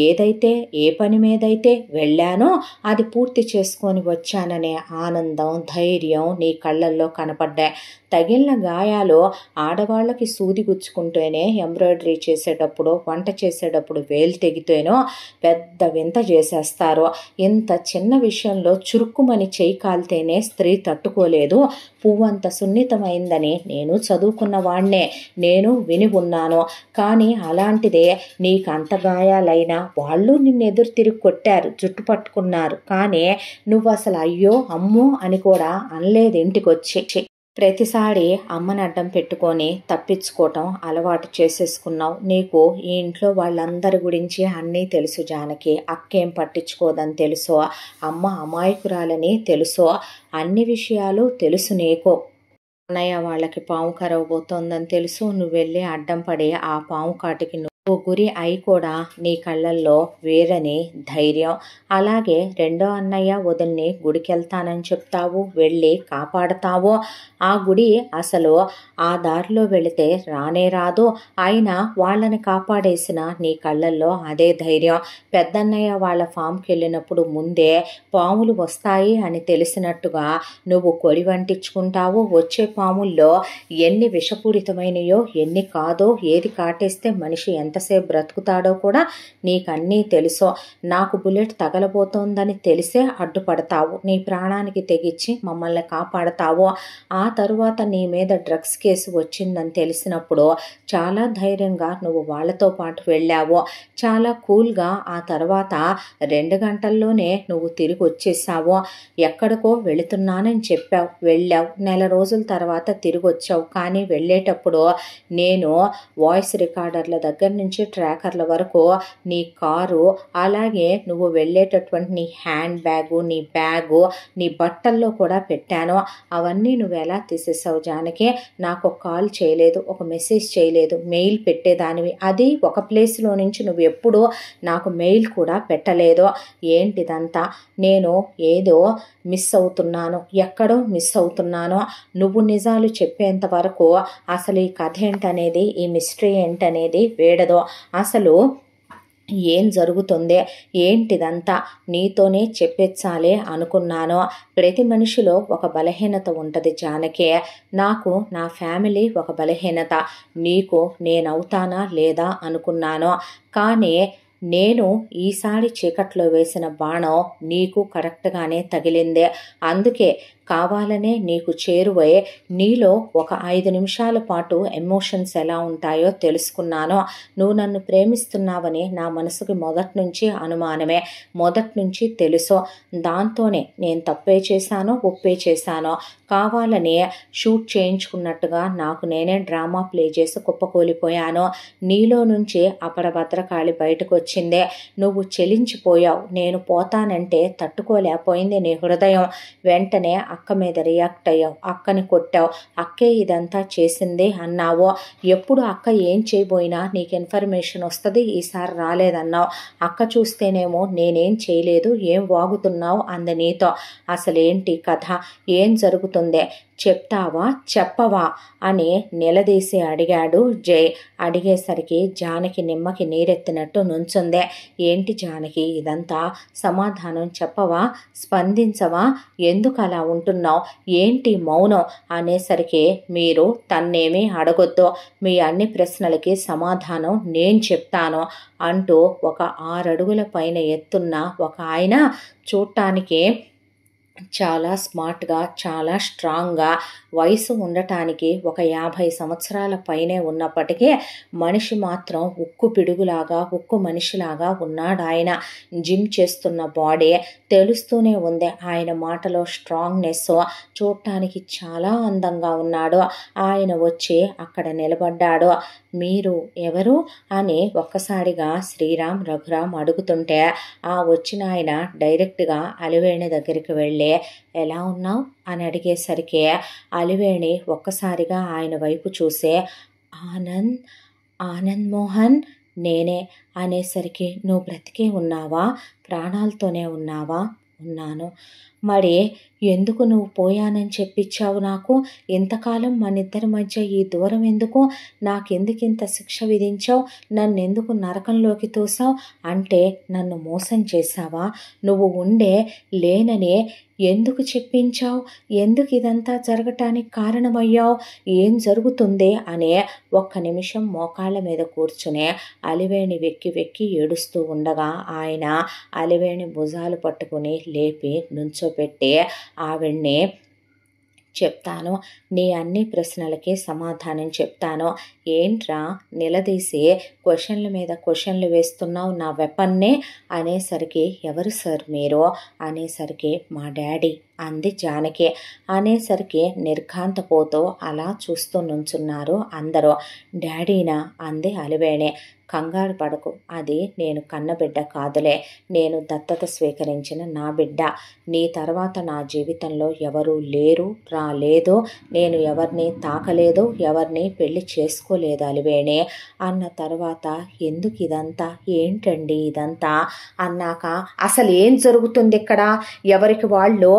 ఏదైతే, ఏ పని మీదైతే వెళ్ళానో అది పూర్తి చేసుకొని వచ్చాననే ఆనందం, ధైర్యం నీ కళ్ళల్లో కనపడ్డాయి. తగిలిన గాయాలు ఆడవాళ్ళకి సూది గుచ్చుకుంటేనే, ఎంబ్రాయిడరీ చేసేటప్పుడు, వంట చేసేటప్పుడు వేలు తెగితేనో పెద్ద వింత చేసేస్తారు. ఇంత చిన్న విషయంలో చురుక్కుమని చేయి కాలితేనే స్త్రీ తట్టుకోలేదు. పువ్వంత సున్నితమైందని నేను చదువుకున్న వాణ్ణే, నేను విని ఉన్నాను. కానీ అలాంటిదే నీకు అంత గాయాలైనా వాళ్ళు నిన్ను ఎదురు తిరిగి కొట్టారు, జుట్టు పట్టుకున్నారు. కానీ నువ్వు అసలు అయ్యో అమ్మో అని కూడా అనలేదు ఇంటికి వచ్చి. ప్రతిసారి అమ్మని అడ్డం పెట్టుకొని తప్పించుకోవటం అలవాటు చేసేసుకున్నావు. నీకు ఈ ఇంట్లో వాళ్ళందరి గురించి అన్నీ తెలుసు జానకి. అక్కేం పట్టించుకోదని తెలుసో, అమ్మ అమాయకురాలని తెలుసో, అన్ని విషయాలు తెలుసు నీకు. అన్నయ్య వాళ్ళకి పాము కరవబోతోందని తెలుసు. నువ్వు వెళ్ళి అడ్డం పడి ఆ పాము కాటికి నువ్వు గురి అయి కూడా నీ కళ్ళల్లో వేరని ధైర్యం. అలాగే రెండో అన్నయ్య వదిన్ని గుడికెళ్తానని చెప్తావు, వెళ్ళి కాపాడతావు. ఆ గుడి అసలు ఆ దారిలో వెళితే రానే రాదు. అయినా వాళ్ళని కాపాడేసిన నీ కళ్ళల్లో అదే ధైర్యం. పెద్దన్నయ్య వాళ్ళ ఫామ్కి వెళ్ళినప్పుడు ముందే పాములు వస్తాయి అని తెలిసినట్టుగా నువ్వు కొడి వంటించుకుంటావు. వచ్చే పాముల్లో ఎన్ని విషపూరితమైనయో ఎన్ని కాదో, ఏది కాటేస్తే మనిషి ఎంతసేపు బ్రతుకుతాడో కూడా నీకన్నీ తెలుసో. నాకు బుల్లెట్ తగలబోతోందని తెలిసే అడ్డుపడతావు. నీ ప్రాణానికి తెగించి మమ్మల్ని కాపాడతావు. ఆ తరువాత నీ మీద డ్రగ్స్ కేసు వచ్చిందని తెలిసినప్పుడు చాలా ధైర్యంగా నువ్వు వాళ్ళతో పాటు వెళ్ళావు. చాలా కూల్గా ఆ తర్వాత 2 గంటల్లోనే నువ్వు తిరిగి వచ్చేసావు. ఎక్కడికో వెళుతున్నానని చెప్పావు, వెళ్ళావు. నెల రోజుల తర్వాత తిరిగి వచ్చావు. కానీ వెళ్ళేటప్పుడు నేను వాయిస్ రికార్డర్ల దగ్గర నుంచి ట్రాకర్ల వరకు నీ కారు, అలాగే నువ్వు వెళ్ళేటటువంటి నీ హ్యాండ్ బ్యాగు, నీ బ్యాగు, నీ బట్టల్లో కూడా పెట్టాను. అవన్నీ నువ్వు ఎలా తీసేసావు జానకి? నాకు ఒక కాల్ చేయలేదు, ఒక మెసేజ్ చేయలేదు, మెయిల్ పెట్టేదానివి. అది ఒక ప్లేస్లో నుంచి నువ్వు ఎప్పుడూ నాకు మెయిల్ కూడా పెట్టలేదు. ఏంటిదంతా? నేను ఏదో మిస్ అవుతున్నాను, ఎక్కడో మిస్ అవుతున్నాను. నువ్వు నిజాలు చెప్పేంత వరకు అసలు ఈ కథ ఏంటనేది, ఈ మిస్టరీ ఏంటనేది వేడదో. అసలు ఏం జరుగుతుంది, ఏంటిదంతా నీతోనే చెప్పెచ్చాలే అనుకున్నాను. ప్రతి మనిషిలో ఒక బలహీనత ఉంటుంది జానకి. నాకు నా ఫ్యామిలీ ఒక బలహీనత. నీకు నేనవుతానా లేదా అనుకున్నాను. కానీ నేను ఈసారి చీకట్లో వేసిన బాణం నీకు కరెక్ట్గానే తగిలిందే. అందుకే కావాలనే నీకు చేరువై నీలో ఒక 5 నిమిషాల పాటు ఎమోషన్స్ ఎలా ఉంటాయో తెలుసుకున్నాను. నువ్వు నన్ను ప్రేమిస్తున్నావని నా మనసుకి మొదటి నుంచి అనుమానమే, మొదటి నుంచి తెలుసు. దాంతోనే నేను తప్పే చేశానో ఒప్పే చేశానో కావాలని షూట్ చేయించుకున్నట్టుగా నాకు నేనే డ్రామా ప్లే చేసి కుప్పకూలిపోయాను. నీలో నుంచి అపర భద్రకాళి బయటకు వచ్చిందే. నువ్వు చెలించిపోయావు. నేను పోతానంటే తట్టుకోలేకపోయింది నీ హృదయం. వెంటనే అక్క మీద రియాక్ట్ అయ్యావు, అక్కని కొట్టావు. అక్కే ఇదంతా చేసింది అన్నావు. ఎప్పుడు అక్క ఏం చేయబోయినా నీకు ఇన్ఫర్మేషన్ వస్తుంది, ఈసారి రాలేదన్నావు. అక్క చూస్తేనేమో నేనేం చేయలేదు, ఏం వాగుతున్నావు అంది నీతో. అసలేంటి కథ, ఏం జరుగుతుందే చెప్తావా చెప్పవా అని నిలదీసి అడిగాడు జై. అడిగేసరికి జానకి నిమ్మకి నీరెత్తినట్టు నుంచుందే. ఏంటి జానకి ఇదంతా, సమాధానం చెప్పవా, స్పందించవా, ఎందుకు అలా ఉంటున్నావు, ఏంటి మౌనం అనేసరికి మీరు తన్నేమీ అడగొద్దు, మీ అన్ని ప్రశ్నలకి సమాధానం నేను చెప్తాను అంటూ ఒక 6 అడుగుల పైన ఎత్తున్న ఒక ఆయన చూడటానికి చాలా స్మార్ట్గా, చాలా స్ట్రాంగ్గా, వయసు ఉండటానికి ఒక 50 సంవత్సరాల పైనే ఉన్నప్పటికీ మనిషి మాత్రం ఉక్కు పిడుగులాగా, ఉక్కు మనిషిలాగా ఉన్నాడు ఆయన. జిమ్ చేస్తున్న బాడీ తెలుస్తూనే ఉంది. ఆయన మాటలో స్ట్రాంగ్నెస్, చూడటానికి చాలా అందంగా ఉన్నాడు. ఆయన వచ్చి అక్కడ నిలబడ్డాడు. మీరు ఎవరు అని ఒక్కసారిగా శ్రీరామ్ రఘురామ్ అడుగుతుంటే ఆ వచ్చిన ఆయన డైరెక్ట్గా అలివేణి దగ్గరికి వెళ్ళి ఎలా ఉన్నావు అని అడిగేసరికి అలివేణి ఒక్కసారిగా ఆయన వైపు చూసే ఆనంద్, ఆనంద్ మోహన్ నేనే అనేసరికి నువ్వు బ్రతికే ఉన్నావా, ప్రాణాలతోనే ఉన్నావా? ఉన్నాను. మరి ఎందుకు నువ్వు పోయానని చెప్పించావు నాకు? ఇంతకాలం మనిద్దరి మధ్య ఈ దూరం ఎందుకు? నాకెందుకు ఇంత శిక్ష విధించావు? నన్నెందుకు నరకంలోకి తోసావు? అంటే నన్ను మోసం చేశావా? నువ్వు ఉండే లేననే ఎందుకు చెప్పించావు? ఎందుకు ఇదంతా జరగటానికి కారణమయ్యావు? ఏం జరుగుతుంది అనే ఒక్క నిమిషం మోకాళ్ళ మీద కూర్చునే అలివేణి వెక్కి వెక్కి ఏడుస్తూ ఉండగా ఆయన అలివేణి భుజాలు పట్టుకుని లేపి నుంచోపెట్టి ఆవిడ్ని చెప్తాను, నీ అన్ని ప్రశ్నలకి సమాధానం చెప్తాను. ఏంట్రా నిలదీసి క్వశ్చన్ల మీద క్వశ్చన్లు వేస్తున్నావు నా వెపన్నే అనేసరికి, ఎవరు సార్ మీరు అనేసరికి, మా డాడీ అంది జానకి. అనేసరికి నిర్ఘాంతపోతూ అలా చూస్తూ నుంచున్నారు అందరూ. డాడీనా అంది అలివేణి. కంగారు పడకు, అది నేను కన్నబిడ్డ కాదులే, నేను దత్తత స్వీకరించిన నా బిడ్డ. నీ తర్వాత నా జీవితంలో ఎవరూ లేరు, రాలేదు, నేను ఎవరిని తాకలేదు, ఎవరిని పెళ్లి చేసుకోలేదు అలివేణి అన్న తర్వాత, ఎందుకు ఇదంతా, ఏంటండి ఇదంతా అన్నాక, అసలు ఏం జరుగుతుంది ఇక్కడ? ఎవరికి వాళ్ళు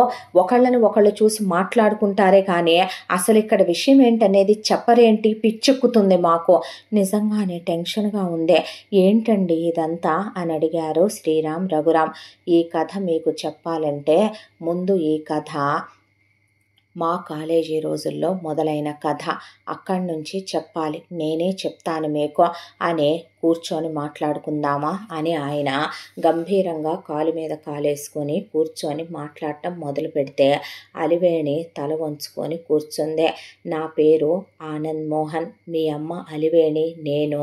ఒకళ్ళని ఒకళ్ళు చూసి మాట్లాడుకుంటారే కానీ అసలు ఇక్కడ విషయం ఏంటనేది చెప్పరేంటి? పిచ్చెక్కుతుంది మాకు, నిజంగానే టెన్షన్గా ఉందే, ఏంటండి ఇదంతా అని అడిగారు శ్రీరామ్ రఘురామ్. ఈ కథ మీకు చెప్పాలంటే ముందు ఈ కథ మా కాలేజీ రోజుల్లో మొదలైన కథ, అక్కడి నుంచి చెప్పాలి, నేనే చెప్తాను మీకు అని కూర్చొని మాట్లాడుకుందామా అని ఆయన గంభీరంగా కాలు మీద కాలేసుకొని కూర్చొని మాట్లాడటం మొదలు పెడితే అలివేణి తల వంచుకొని కూర్చుందే. నా పేరు ఆనంద్ మోహన్, మీ అమ్మ అలివేణి, నేను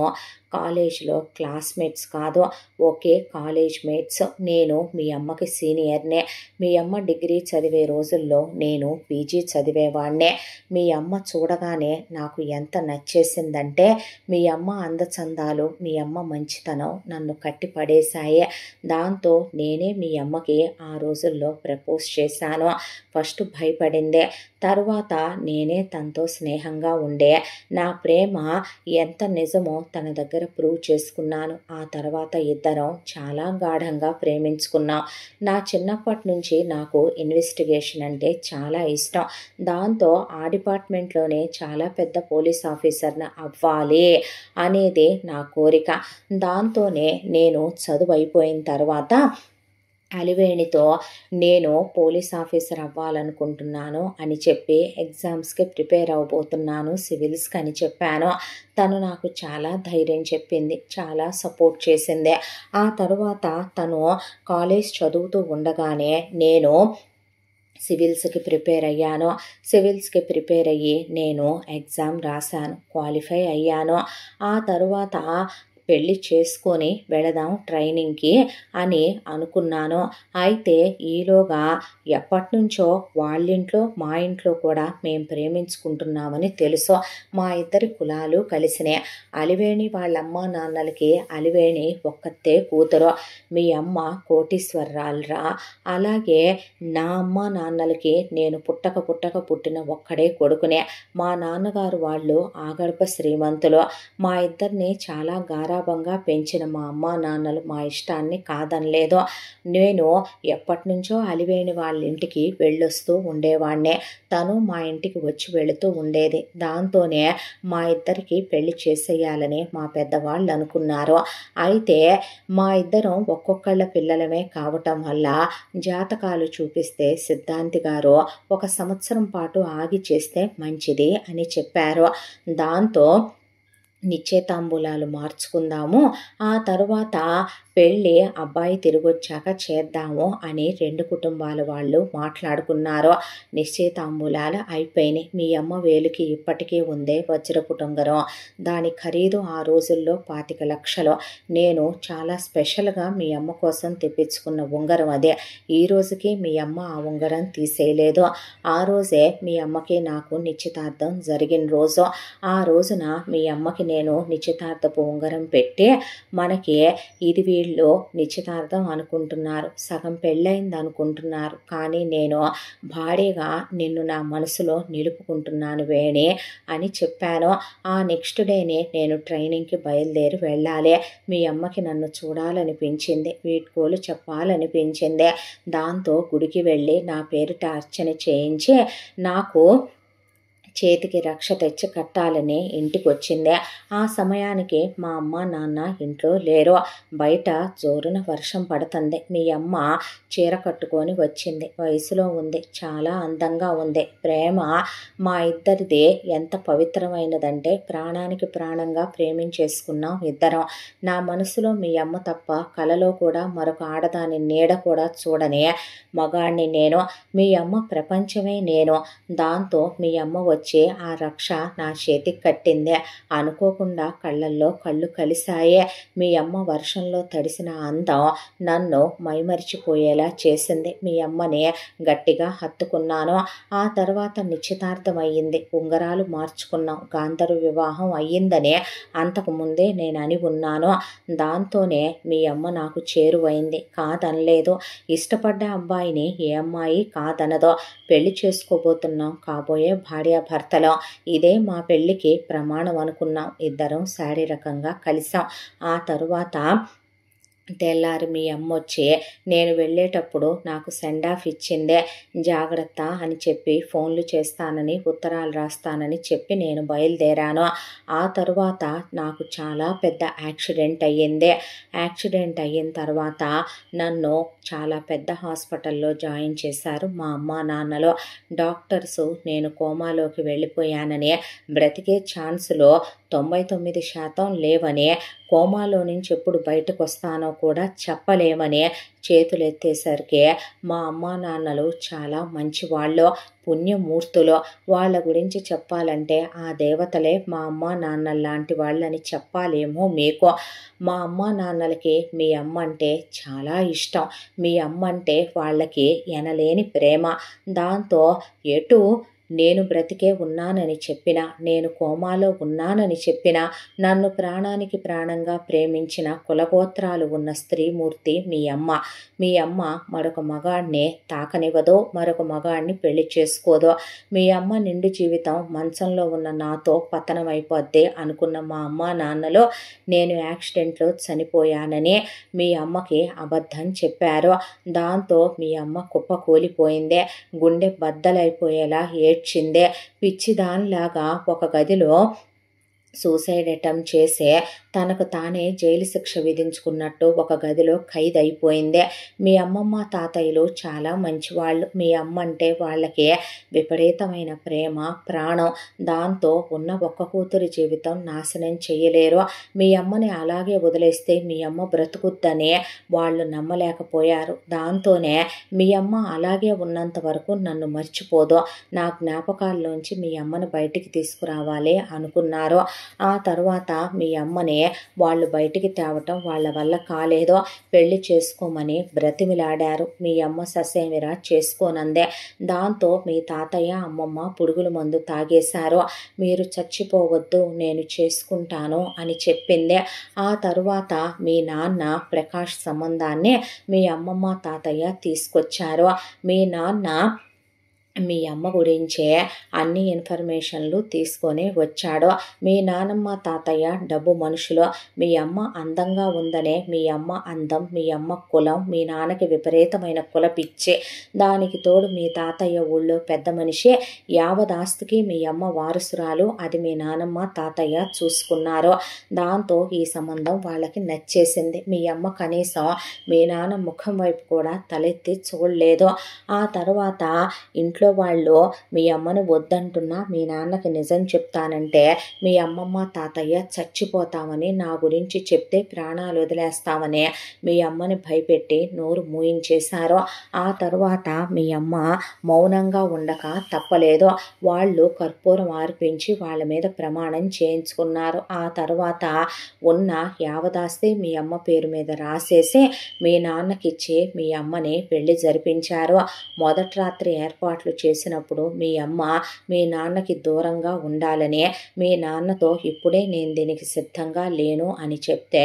కాలేజ్లో క్లాస్మేట్స్ కాదు, ఒకే కాలేజ్ మేట్స్. నేను మీ అమ్మకి సీనియర్నే. మీ అమ్మ డిగ్రీ చదివే రోజుల్లో నేను పీజీ చదివేవాడినే. మీ అమ్మ చూడగానే నాకు ఎంత నచ్చేసిందంటే, మీ అమ్మ అందచందాలు, మీ అమ్మ మంచితనం నన్ను కట్టి పడేశాయి. దాంతో నేనే మీ అమ్మకి ఆ రోజుల్లో ప్రపోజ్ చేశాను. ఫస్ట్ భయపడిందే, తర్వాత నేనే తనతో స్నేహంగా ఉండే. నా ప్రేమ ఎంత నిజమో తన దగ్గర ప్రూవ్ చేసుకున్నాను. ఆ తర్వాత ఇద్దరం చాలా గాఢంగా ప్రేమించుకున్నాం. నా చిన్నప్పటి నుంచి నాకు ఇన్వెస్టిగేషన్ అంటే చాలా ఇష్టం. దాంతో ఆ డిపార్ట్మెంట్లోనే చాలా పెద్ద పోలీస్ ఆఫీసర్ని అవ్వాలి అనేది నా కోరిక. దాంతోనే నేను చదువు అయిపోయిన తర్వాత అలివేణితో నేను పోలీస్ ఆఫీసర్ అవ్వాలనుకుంటున్నాను అని చెప్పి ఎగ్జామ్స్కి ప్రిపేర్ అవ్వబోతున్నాను సివిల్స్కి అని చెప్పాను. తను నాకు చాలా ధైర్యం చెప్పింది, చాలా సపోర్ట్ చేసింది. ఆ తర్వాత తను కాలేజ్ చదువుతూ ఉండగానే నేను సివిల్స్కి ప్రిపేర్ అయ్యాను. సివిల్స్కి ప్రిపేర్ అయ్యి నేను ఎగ్జామ్ రాశాను, క్వాలిఫై అయ్యాను. ఆ తర్వాత పెళ్ళి చేసుకొని వెళదాం ట్రైనింగ్కి అని అనుకున్నాను. అయితే ఈలోగా ఎప్పటి నుంచో వాళ్ళింట్లో మా ఇంట్లో కూడా మేము ప్రేమించుకుంటున్నామని తెలుసు. మా ఇద్దరి కులాలు కలిసినాయి. అలివేణి వాళ్ళ అమ్మ నాన్నలకి అలివేణి ఒక్కతే కూతురు. మీ అమ్మ కోటీశ్వరరాలురా. అలాగే నా అమ్మ నాన్నలకి నేను పుట్టిన ఒక్కడే కొడుకునే. మా నాన్నగారు వాళ్ళు ఆగర్భ శ్రీమంతులు. మా ఇద్దరిని చాలా గారాబంగా పెంచిన మా అమ్మ నాన్నలు మా ఇష్టాన్ని కాదనలేదు. నేను ఎప్పటి నుంచో అలివేణి వాళ్ళ ఇంటికి వెళ్ళొస్తూ ఉండేవాడినే. తను మా ఇంటికి వచ్చి వెళుతూ ఉండేది. దాంతోనే మా ఇద్దరికి పెళ్లి చేసేయాలని మా పెద్దవాళ్ళు అనుకున్నారు. అయితే మా ఇద్దరం ఒక్కొక్కళ్ళ పిల్లలమే కావటం వల్ల జాతకాలు చూపిస్తే సిద్ధాంతి గారు 1 సంవత్సరం పాటు ఆగి చేస్తే మంచిది అని చెప్పారు. దాంతో నిశ్చయితాంబూలాలు మార్చుకుందాము, ఆ తరువాత పెళ్ళి అబ్బాయి తిరిగి వచ్చాక చేద్దాము అని 2 కుటుంబాల వాళ్ళు మాట్లాడుకున్నారు. నిశ్చయితాంబూలాలు అయిపోయినాయి. మీ అమ్మ వేలుకి ఇప్పటికీ ఉందే వజ్రపు ఉంగరం. దాని ఖరీదు ఆ రోజుల్లో 25 లక్షలు. నేను చాలా స్పెషల్గా మీ అమ్మ కోసం తెప్పించుకున్న ఉంగరం అదే. ఈ రోజుకి మీ అమ్మ ఆ ఉంగరం తీసేయలేదు. ఆ రోజే మీ అమ్మకి నాకు నిశ్చితార్థం జరిగిన రోజు. ఆ రోజున మీ అమ్మకి నేను నిశ్చితార్థపు ఉంగరం పెట్టి, మనకి ఇది వీళ్ళు నిశ్చితార్థం అనుకుంటున్నారు, సగం పెళ్ళయింది అనుకుంటున్నారు, కానీ నేను భారీగా నిన్ను నా మనసులో నిలుపుకుంటున్నాను వేణి అని చెప్పాను. ఆ నెక్స్ట్ డేనే నేను ట్రైనింగ్కి బయలుదేరి వెళ్ళాలి. మీ అమ్మకి నన్ను చూడాలనిపించింది, వీడ్కోలు చెప్పాలనిపించింది. దాంతో గుడికి వెళ్ళి నా పేరిట అర్చన చేయించి నాకు చేతికి రక్ష తెచ్చి కట్టాలని ఇంటికి వచ్చింది. ఆ సమయానికి మా అమ్మ నాన్న ఇంట్లో లేరు. బయట జోరున వర్షం పడుతుంది. మీ అమ్మ చీర కట్టుకొని వచ్చింది. వయసులో ఉంది, చాలా అందంగా ఉంది. ప్రేమ మా ఇద్దరిది ఎంత పవిత్రమైనదంటే ప్రాణానికి ప్రాణంగా ప్రేమించేసుకున్నాం ఇద్దరం. నా మనసులో మీ అమ్మ తప్ప కలలో కూడా మరొక ఆడదాని నీడ కూడా చూడని మగాడిని నేను. మీ అమ్మ ప్రపంచమే నేను. దాంతో మీ అమ్మ వచ్చి ఆ రక్ష నా చేతికి కట్టిందే. అనుకోకుండా కళ్ళల్లో కళ్ళు కలిశాయే. మీ అమ్మ వర్షంలో తడిసిన అందం నన్ను మైమరిచిపోయేలా చేసింది. మీ అమ్మని గట్టిగా హత్తుకున్నాను. ఆ తర్వాత నిశ్చితార్థం అయ్యింది. ఉంగరాలు మార్చుకున్నాం. గాంధర్వ వివాహం అయ్యిందనే అంతకుముందే నేను అని ఉన్నాను. దాంతోనే మీ అమ్మ నాకు చేరువైంది. కాదనలేదు. ఇష్టపడ్డ అబ్బాయిని ఏ అమ్మాయి కాదనదో. పెళ్లి చేసుకోబోతున్నాం. కాబోయే భార్యాభర్తలం. ఇదే మా పెళ్లికి ప్రమాణం అనుకున్నాం. ఇద్దరం శారీరకంగా కలిసాం. ఆ తరువాత తెల్లారి మీ అమ్మ వచ్చి నేను వెళ్ళేటప్పుడు నాకు సెండ్ ఆఫ్ ఇచ్చిందే. జాగ్రత్త అని చెప్పి ఫోన్లు చేస్తానని, ఉత్తరాలు రాస్తానని చెప్పి నేను బయలుదేరాను. ఆ తరువాత నాకు చాలా పెద్ద యాక్సిడెంట్ అయ్యింది. యాక్సిడెంట్ అయిన తర్వాత నన్ను చాలా పెద్ద హాస్పిటల్లో జాయిన్ చేశారు మా అమ్మ నాన్నలో. డాక్టర్సు నేను కోమాలోకి వెళ్ళిపోయానని, బ్రతికే ఛాన్సులో 99% లేవని, కోమాలో నుంచి ఎప్పుడు బయటకు వస్తానో కూడా చెప్పలేమని చేతులు ఎత్తేసరికి మా అమ్మా నాన్నలు చాలా మంచివాళ్ళు, పుణ్యమూర్తులు. వాళ్ళ గురించి చెప్పాలంటే ఆ దేవతలే మా అమ్మా నాన్నల లాంటి వాళ్ళని చెప్పాలేమో మీకు. మా అమ్మా నాన్నలకి మీ అమ్మ అంటే చాలా ఇష్టం. మీ అమ్మ అంటే వాళ్ళకి ఎనలేని ప్రేమ. దాంతో ఎటు నేను బ్రతికే ఉన్నానని చెప్పినా, నేను కోమాలో ఉన్నానని చెప్పినా, నన్ను ప్రాణానికి ప్రాణంగా ప్రేమించిన కులగోత్రాలు ఉన్న స్త్రీమూర్తి మీ అమ్మ. మీ అమ్మ మరొక మగాడిని తాకనివ్వదో, మరొక మగాడిని పెళ్లి చేసుకోదో. మీ అమ్మ నిండు జీవితం మంచంలో ఉన్న నాతో పతనం అయిపోద్ది అనుకున్న మా అమ్మ నాన్నలో నేను యాక్సిడెంట్లో చనిపోయానని మీ అమ్మకి అబద్ధం చెప్పారు. దాంతో మీ అమ్మ కుప్పకూలిపోయిందే. గుండె బద్దలైపోయేలా ఏడ్చిందే. పిచ్చిదానిలాగా ఒక గదిలో సూసైడ్ అటెంప్ట్ చేసే తనకు తానే జైలు శిక్ష విధించుకున్నట్టు ఒక గదిలో ఖైదు అయిపోయిందే. మీ అమ్మమ్మ తాతయ్యలు చాలా మంచివాళ్ళు. మీ అమ్మ అంటే వాళ్ళకి విపరీతమైన ప్రేమ, ప్రాణం. దాంతో ఉన్న ఒక్క కూతురి జీవితం నాశనం చేయలేరు. మీ అమ్మని అలాగే వదిలేస్తే మీ అమ్మ బ్రతుకుద్దని వాళ్ళు నమ్మలేకపోయారు. దాంతోనే మీ అమ్మ అలాగే ఉన్నంత వరకు నన్ను మర్చిపోదు, నా జ్ఞాపకాల్లోంచి మీ అమ్మను బయటికి తీసుకురావాలి అనుకున్నారు. ఆ తర్వాత మీ అమ్మని వాళ్ళు బయటికి తేవటం వాళ్ళ వల్ల కాలేదో. పెళ్లి చేసుకోమని బ్రతిమిలాడారు. మీ అమ్మ ససేమిరా చేసుకోనందే. దాంతో మీ తాతయ్య అమ్మమ్మ పురుగుల మందు తాగేశారు. మీరు చచ్చిపోవద్దు, నేను చేసుకుంటాను అని చెప్పిందే. ఆ తరువాత మీ నాన్న ప్రకాష్ సంబంధాన్ని మీ అమ్మమ్మ తాతయ్య తీసుకొచ్చారు. మీ నాన్న మీ అమ్మ గురించే అన్ని ఇన్ఫర్మేషన్లు తీసుకొని వచ్చాడు. మీ నానమ్మ తాతయ్య డబ్బు మనుషులు. మీ అమ్మ అందంగా ఉందనే మీ అమ్మ అందం, మీ అమ్మ కులం, మీ నాన్నకి విపరీతమైన కుల పిచ్చి. దానికి తోడు మీ తాతయ్య ఊళ్ళో పెద్ద మనిషి. యావదాస్తికి మీ అమ్మ వారసురాలు. అది మీ నానమ్మ తాతయ్య చూసుకున్నారు. దాంతో ఈ సంబంధం వాళ్ళకి నచ్చేసింది. మీ అమ్మ కనీసం మీ నాన్న ముఖం వైపు కూడా తలెత్తి చూడలేదు. ఆ తర్వాత ఇంట్లో వాళ్ళు మీ అమ్మను వద్దంటున్నా మీ నాన్నకి నిజం చెప్తానంటే మీ అమ్మమ్మ తాతయ్య చచ్చిపోతామని, నా గురించి చెప్తే ప్రాణాలు వదిలేస్తామని మీ అమ్మని భయపెట్టి నోరు మూయించేశారు. ఆ తరువాత మీ అమ్మ మౌనంగా ఉండక తప్పలేదు. వాళ్ళు కర్పూరం ఆర్పించి వాళ్ళ మీద ప్రమాణం చేయించుకున్నారు. ఆ తర్వాత ఉన్న యావదాస్తి మీ అమ్మ పేరు మీద రాసేసి మీ నాన్నకిచ్చి మీ అమ్మని పెళ్లి జరిపించారు. మొదటి రాత్రి ఏర్పాట్లు చేసినప్పుడు మీ అమ్మ మీ నాన్నకి దూరంగా ఉండాలని, మీ నాన్నతో ఇప్పుడే నేను దీనికి సిద్ధంగా లేను అని చెప్తే,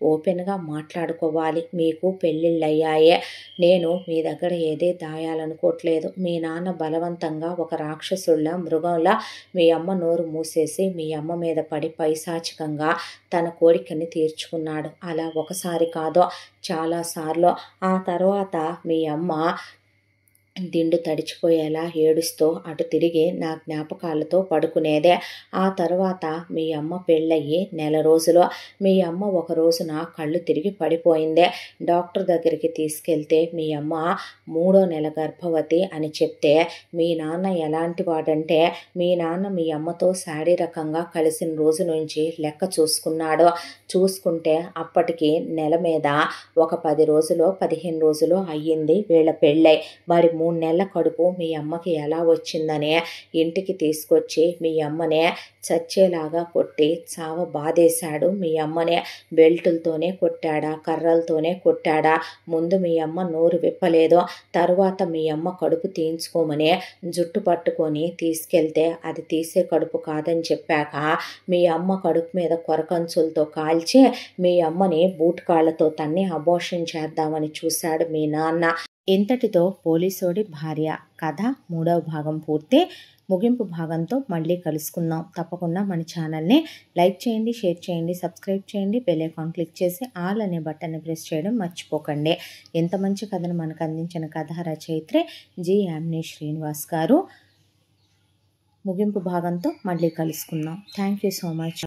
ఓపెన్గా మాట్లాడుకోవాలి, మీకు పెళ్ళిళ్ళయ్యాయే, నేను మీ దగ్గర ఏదే దాయాలనుకోవట్లేదు. మీ నాన్న బలవంతంగా ఒక రాక్షసుల్లా, మృగంలా మీ అమ్మ నోరు మూసేసి మీ అమ్మ మీద పడి పైశాచికంగా తన కోరికని తీర్చుకున్నాడు. అలా ఒకసారి కాదో చాలాసార్లు. ఆ తర్వాత మీ అమ్మ దిండు తడిచిపోయేలా ఏడుస్తూ అటు తిరిగి నా జ్ఞాపకాలతో పడుకునేదే. ఆ తర్వాత మీ అమ్మ పెళ్ళయ్యి నెల రోజులు. మీ అమ్మ ఒక రోజున కళ్ళు తిరిగి పడిపోయిందే. డాక్టర్ దగ్గరికి తీసుకెళ్తే మీ అమ్మ 3వ నెల గర్భవతి అని చెప్తే, మీ నాన్న ఎలాంటి వాడంటే మీ నాన్న మీ అమ్మతో శారీరకంగా కలిసిన రోజు నుంచి లెక్క చూసుకున్నాడు. చూసుకుంటే అప్పటికి నెల మీద ఒక 10 రోజులు 15 రోజులు అయ్యింది వీళ్ళ పెళ్ళై. మరి 3 నెలల కడుపు మీ అమ్మకి ఎలా వచ్చిందనే ఇంటికి తీసుకొచ్చి మీ అమ్మనే చచ్చేలాగా కొట్టి చావ బాధేశాడు. మీ అమ్మనే బెల్టులతోనే కొట్టాడా, కర్రలతోనే కొట్టాడా? ముందు మీ అమ్మ నోరు విప్పలేదు, తరువాత మీ అమ్మ కడుపు తీయించుకోమని జుట్టు పట్టుకొని తీసుకెళ్తే అది తీసే కడుపు కాదని చెప్పాక మీ అమ్మ కడుపు మీద కొరకంచులతో కాల్చి మీ అమ్మని బూట్ కాళ్లతో తన్ని అబోర్షన్ చేద్దామని చూశాడు మీ నాన్న. ఇంతటితో పోలీసోడి భార్య కథ 3వ భాగం పూర్తి. ముగింపు భాగంతో మళ్ళీ కలుసుకుందాం. తప్పకుండా మన ఛానల్ని లైక్ చేయండి, షేర్ చేయండి, సబ్స్క్రైబ్ చేయండి, బెల్ ఐకాన్ క్లిక్ చేసి ఆల్ అనే బటన్ని ప్రెస్ చేయడం మర్చిపోకండి. ఎంత మంచి కథను మనకు అందించిన కథ రచయిత్రి జి. యామిని శ్రీనివాస్ గారు. ముగింపు భాగంతో మళ్ళీ కలుసుకుందాం. Thank you so much.